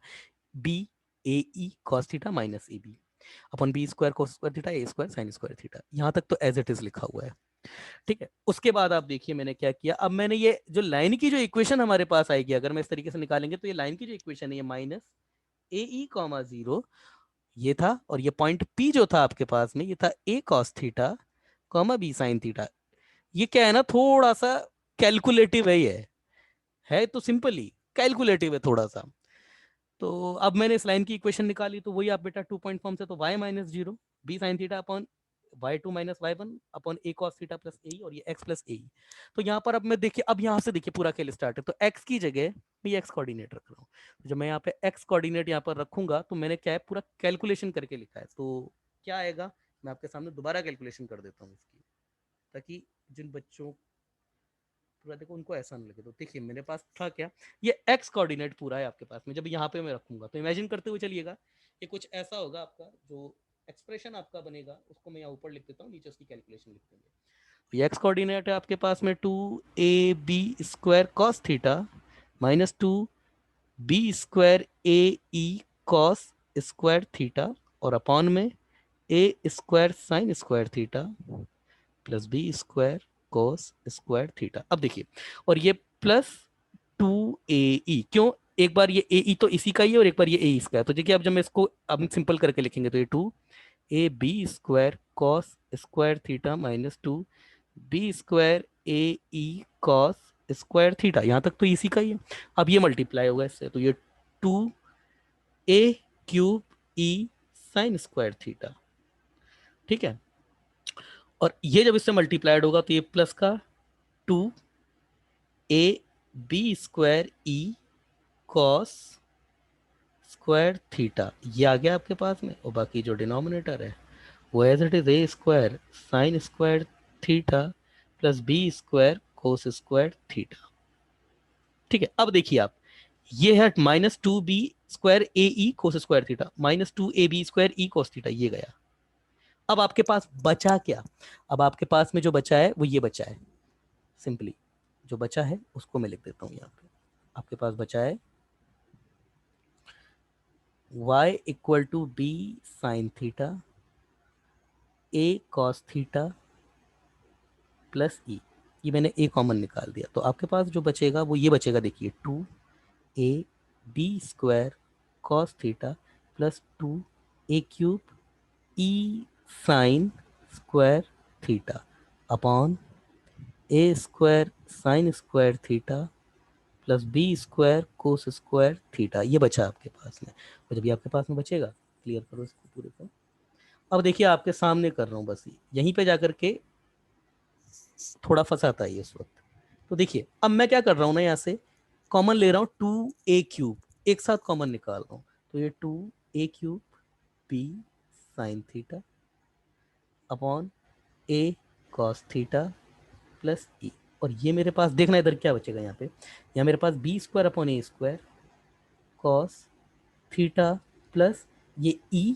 b a e cos theta minus a b upon b square cos square theta a square sine square theta. यहाँ तक तो एज इट इज लिखा हुआ है, ठीक है। उसके बाद आप देखिए मैंने क्या किया। अब मैंने ये जो लाइन की जो इक्वेशन हमारे पास आएगी, अगर मैं इस तरीके से निकालेंगे, तो ये लाइन की जो इक्वेशन है, ये minus a e comma zero, ये था, और ये पॉइंट पी जो था आपके पास में, ये था a cos theta comma b sine theta. ये क्या है ना, थोड़ा सा कैलकुलेटिव है, ये है तो सिंपल ही कैलकुलेटिव है थोड़ा सा। तो अब मैंने इस लाइन की इक्वेशन निकाली, तो वही आप बेटा 2 पॉइंट फॉर्म से, तो y -0 b sine theta upon y2 minus y1 upon a cos theta plus a, और ये x प्लस ए। तो यहाँ पर अब मैं देखिए, अब यहाँ से देखिए पूरा खेल स्टार्ट है। तो x की जगह मैं x कोऑर्डिनेट रख रहा हूँ। तो जब मैं यहाँ पे x कोऑर्डिनेट यहाँ पर रखूंगा, तो मैंने क्या है, पूरा कैलकुलेशन करके लिखा है। तो क्या आएगा, मैं आपके सामने दोबारा कैलकुलेशन कर देता हूँ इसकी, ताकि जिन बच्चों पूरा देखो उनको ऐसा नहीं लगे। तो देखिए मेरे पास था क्या, ये एक्स कोऑर्डिनेट पूरा है आपके पास में। जब यहाँ पे मैं रखूंगा तो इमेजिन करते हुए चलिएगा, ये कुछ ऐसा होगा आपका, जो एक्सप्रेशन आपका बनेगा उसको मैं यहाँ ऊपर लिख देता हूँ, नीचे उसकी कैलकुलेशन लिख देंगे। तो ये एक्स कोऑर्डिनेट है आपके पास में 2ab² cos theta -2b²ae cos square theta, और अपॉन में a² sign square theta plus b² कोस स्क्वायर थीटा। अब देखिए, और ये प्लस 2ae, क्यों? एक बार ये ए तो इसी का ही है, और एक बार ये ए इसका है। तो देखिए अब जब मैं इसको अब सिंपल करके लिखेंगे, तो ये 2ab² cos square theta -2b²ae cos square theta, यहाँ तक तो इसी का ही है। अब ये मल्टीप्लाई होगा इससे, तो ये 2a³ साइन स्क्वायर थीटा, ठीक है। और ये जब इससे मल्टीप्लाइड होगा तो ये प्लस का 2ab² ई कॉस स्क्वायर थीटा, ये आ गया आपके पास में, और बाकी जो डिनोमिनेटर है वो as it is a square sine square theta plus b square cos square theta. ठीक है, अब देखिए आप, ये है minus two b square a e cos square theta, minus two a b square e cos theta, ये गया। अब आपके पास बचा क्या? अब आपके पास में जो बचा है वो ये बचा है, सिंपली जो बचा है उसको मैं लिख देता हूं यहाँ पे। आपके पास बचा है y equal to b sine theta a cos theta plus e, ये मैंने ए कॉमन निकाल दिया, तो आपके पास जो बचेगा वो ये बचेगा, देखिए two a b square cos theta plus two a cube e sine square theta upon a square sine square theta plus b square cos square theta, ये बचा आपके पास में। और जब ये आपके पास में बचेगा, क्लियर करो इसको पूरे को। अब देखिए आपके सामने कर रहा हूँ, बस यहीं पे जाकर के थोड़ा फंसाता है इस वक्त। तो देखिए अब मैं क्या कर रहा हूँ ना, यहाँ से कॉमन ले रहा हूँ, टू ए क्यूब एक साथ कॉमन निकाल रहा हूँ, तो ये two a cube b sine theta upon a cos theta plus e, और ये मेरे पास देखना इधर क्या बचेगा, यहाँ मेरे पास b square upon a square cos theta plus ये ई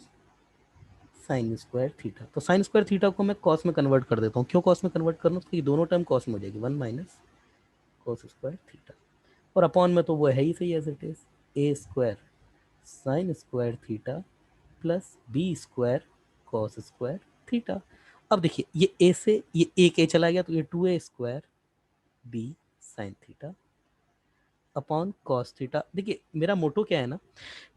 साइन स्क्वायर थीटा। तो साइन स्क्वायर थीटा को मैं कॉस में कन्वर्ट कर देता हूँ। क्यों कॉस में कन्वर्ट करना? तो ये दोनों टर्म कॉस में हो जाएगी, one minus cos square theta, और अपॉन में तो वो है ही सही as it is, a square sine square theta plus b square cos square theta. अब देखिए ये ए से ये एक ए चला गया, तो ये two a square b sine theta upon cos theta. देखिए मेरा मोटो क्या है ना,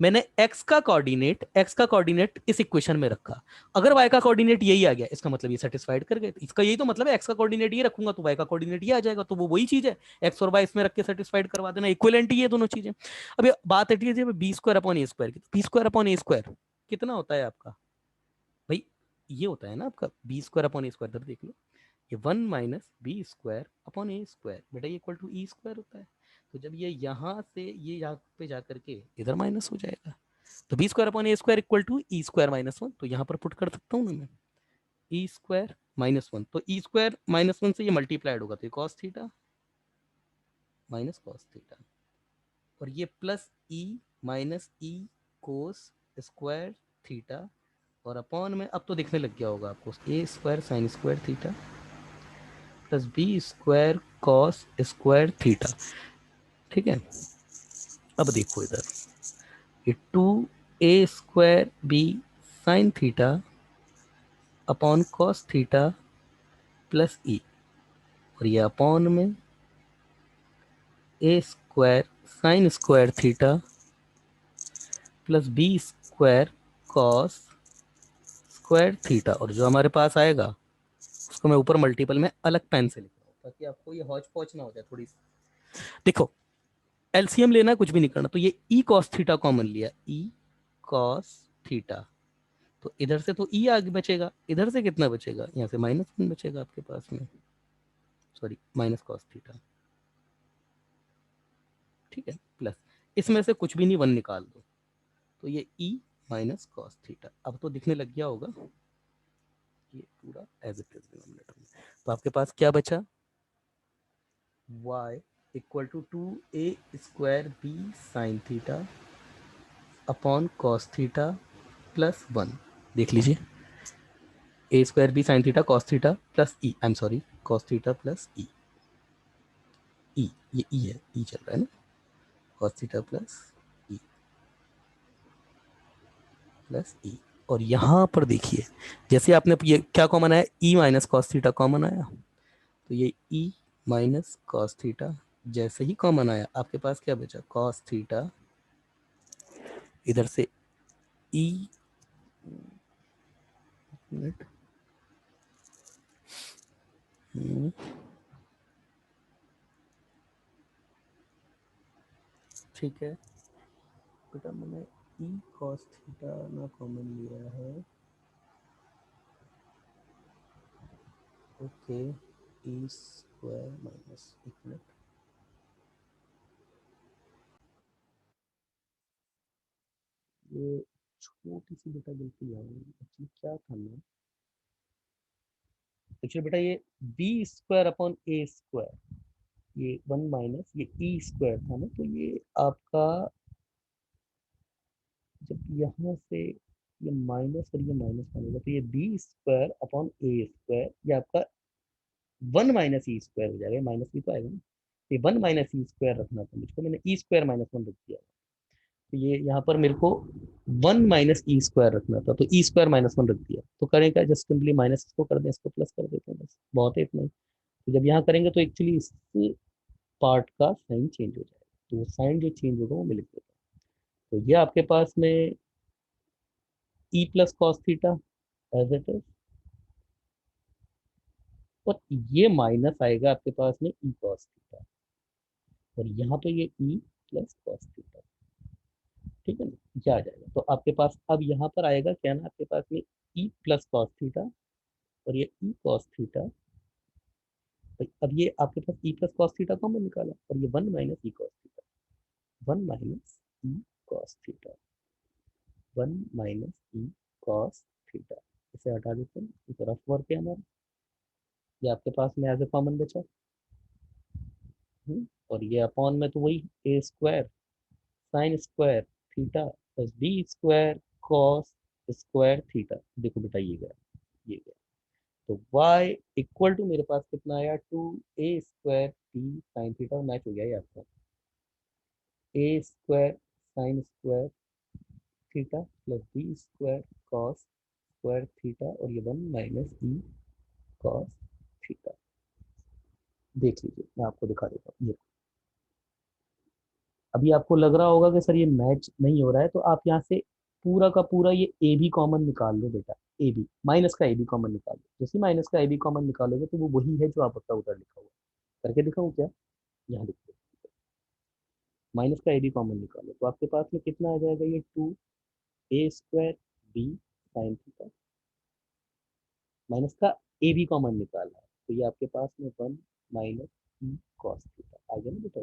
मैंने एक्स का कोऑर्डिनेट इस इक्वेशन में रखा। अगर वाई का कोऑर्डिनेट यही आ गया, इसका मतलब ये सेटिस्फाइड कर गए, इसका यही तो मतलब है, एक्स का कोऑर्डिनेट ये रखूंगा तो वाई का कोऑर्डिनेट ये आ जाएगा, तो वो वही चीज है, एक्स और वाई इसमें रख के सेटिस्फाइड करवा देना, इक्विवेलेंट ही है दोनों चीजें। अब ये बात हटी है B square upon a square की, B square upon a square कितना होता है आपका भाई? ये होता है ना आपका b square upon a square, देख लो, ये one minus b square upon a square, बेटा ये इक्वल टू ई स्क्वायर होता है। तो जब ये यहाँ से ये यहाँ पे जाकर के इधर माइनस हो जाएगा, तो b square upon a square equal to e square minus one, तो यहाँ पर पुट कर सकता हूँ ना मैं, ई स्क्वायर माइनस वन, तो ई स्क्वायर माइनस वन से ये मल्टीप्लाइड होगा, तो cos theta minus cos theta, और ये plus e minus e cos square theta, और अपॉन में अब तो दिखने लग गया होगा आपको, a square sine square theta plus b square cos square theta. ठीक है, अब देखो इधर, ये two a square b sine theta upon cos theta plus e, और ये अपॉन में a square sine square theta plus b square cos square theta, और जो हमारे पास आएगा उसको मैं ऊपर मल्टीपल में अलग पेन से लिख रहा हूँ ताकि आपको ये हौच पौच ना हो जाए थोड़ी सी। देखो एलसीएम लेना है, कुछ भी नहीं करना, तो ये ई कॉस थीटा कॉमन लिया, ई कॉस थीटा, तो इधर से तो ई आगे बचेगा, इधर से कितना बचेगा, यहाँ से माइनस वन बचेगा आपके पास में, सॉरी माइनस कॉस थीटा। ठीक है, प्लस इसमें से कुछ भी नहीं, वन निकाल दो, तो ये ई माइनस कॉस थीटा। अब तो दिखने लग गया होगा ये पूरा एज इट इज डिनोमिनेटर में। तो आपके पास क्या बचा, y equal to two a square b sine theta upon cos theta plus one, देख लीजिए, a square b sine theta cos theta plus e, I am sorry cos theta plus e, e ये e है, e चल रहा है ना, cos theta plus e plus e, और यहाँ पर देखिए जैसे आपने ये क्या कॉमन आया, E minus cos theta common आया, तो ये ई माइनस कॉस थीटा जैसे ही कॉमन आया, आपके पास क्या बचा, कॉस थीटा, इधर से ई, मिनट, ठीक है बेटा, मैंने ई कॉस थीटा ना कॉमन लिया है, ओके, ई स्क्वायर माइनस, एक मिनट, ये छोटी सी बेटा गलती है एक्चुअली, क्या था ना, एक्चुअली बेटा ये b square upon a square, ये 1 माइनस ये ई स्क्वायर था ना, तो ये आपका जब यहाँ से ये माइनस और ये माइनस बनेगा तो ये b square upon a square, ये आपका 1 माइनस ई स्क्वायर हो जाएगा, माइनस भी तो आएगा ना, ये 1 माइनस ई स्क्वायर रखना था मुझको, मैंने ई स्क्वायर माइनस 1 रख दिया, तो ये यहाँ पर मेरे को 1 माइनस ई स्क्वायर रखना था, तो ई स्क्वायर माइनस 1 रख दिया, तो करें क्या, जस्ट सिंपली माइनस इसको कर दें, इसको प्लस कर देते हैं, बस बहुत है इतना ही। तो जब यहाँ करेंगे तो एक्चुअली इस पार्ट का साइन चेंज हो जाएगा, तो वो साइन जो चेंज होगा वो मैं लिख देता हूँ। तो ये आपके पास में e plus cos theta as it is, और ये माइनस आएगा आपके पास में ई कॉस थीटा, और यहाँ पे ये ई प्लस कॉस थीटा, ठीक है ना, क्या आ जाएगा, तो आपके पास अब यहाँ पर आएगा क्या ना, आपके पास में ई प्लस कॉस थीटा और ये ई कॉस थीटा, तो अब ये आपके पास e plus cos theta common निकाला, और ये 1 minus e cos theta, 1 minus e cos theta, 1 minus e cos theta, इसे हटा देते हैं, इस रफ वर्क है हमारा, ये आपके पास में एज ए कॉमन बचा। और ये अपॉन में तो वही a square sine square theta plus b square cos square theta, देखो बेटा ये गया, ये गया, तो y इक्वल टू मेरे पास कितना आया, 2a square t sine theta, match हो गया ये आपका, a square sine square theta plus b square cos square theta, और ये 1 माइनस ई कॉस थीटा, देख लीजिए मैं आपको दिखा देता हूँ, ये अभी आपको लग रहा होगा कि सर ये मैच नहीं हो रहा है, तो आप यहाँ से पूरा का पूरा ये ए भी कॉमन निकाल लो बेटा, ए बी माइनस का ए बी कॉमन निकाल लो, जैसे माइनस का ए बी कॉमन निकालोगे तो वो वही है जो आपका उधर लिखा हुआ है, करके दिखाऊँ क्या, यहाँ लिख दो, माइनस का ए बी कॉमन निकालो, तो आपके पास में कितना आ जाएगा, ये 2a square b sine theta, minus का ए बी कॉमन निकाला है, तो ये आपके पास में 1 माइनस ई कॉस थीटा आ गया ना बेटा,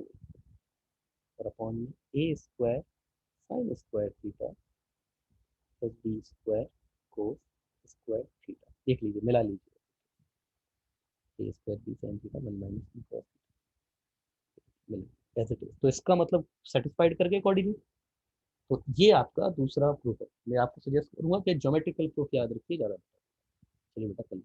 और अपॉन में a square sine square theta plus b square cos square theta, देख लीजिए मिला लीजिए, a square b sine theta 1 minus b cos theta मिला एज इट इज, तो इसका मतलब सेटिस्फाइड करके अकॉर्डिंगली, तो ये आपका दूसरा प्रूफ है। मैं आपको सजेस्ट करूंगा कि ज्योमेट्रिकल प्रूफ याद रखिए ज़्यादा, चलिए बेटा कल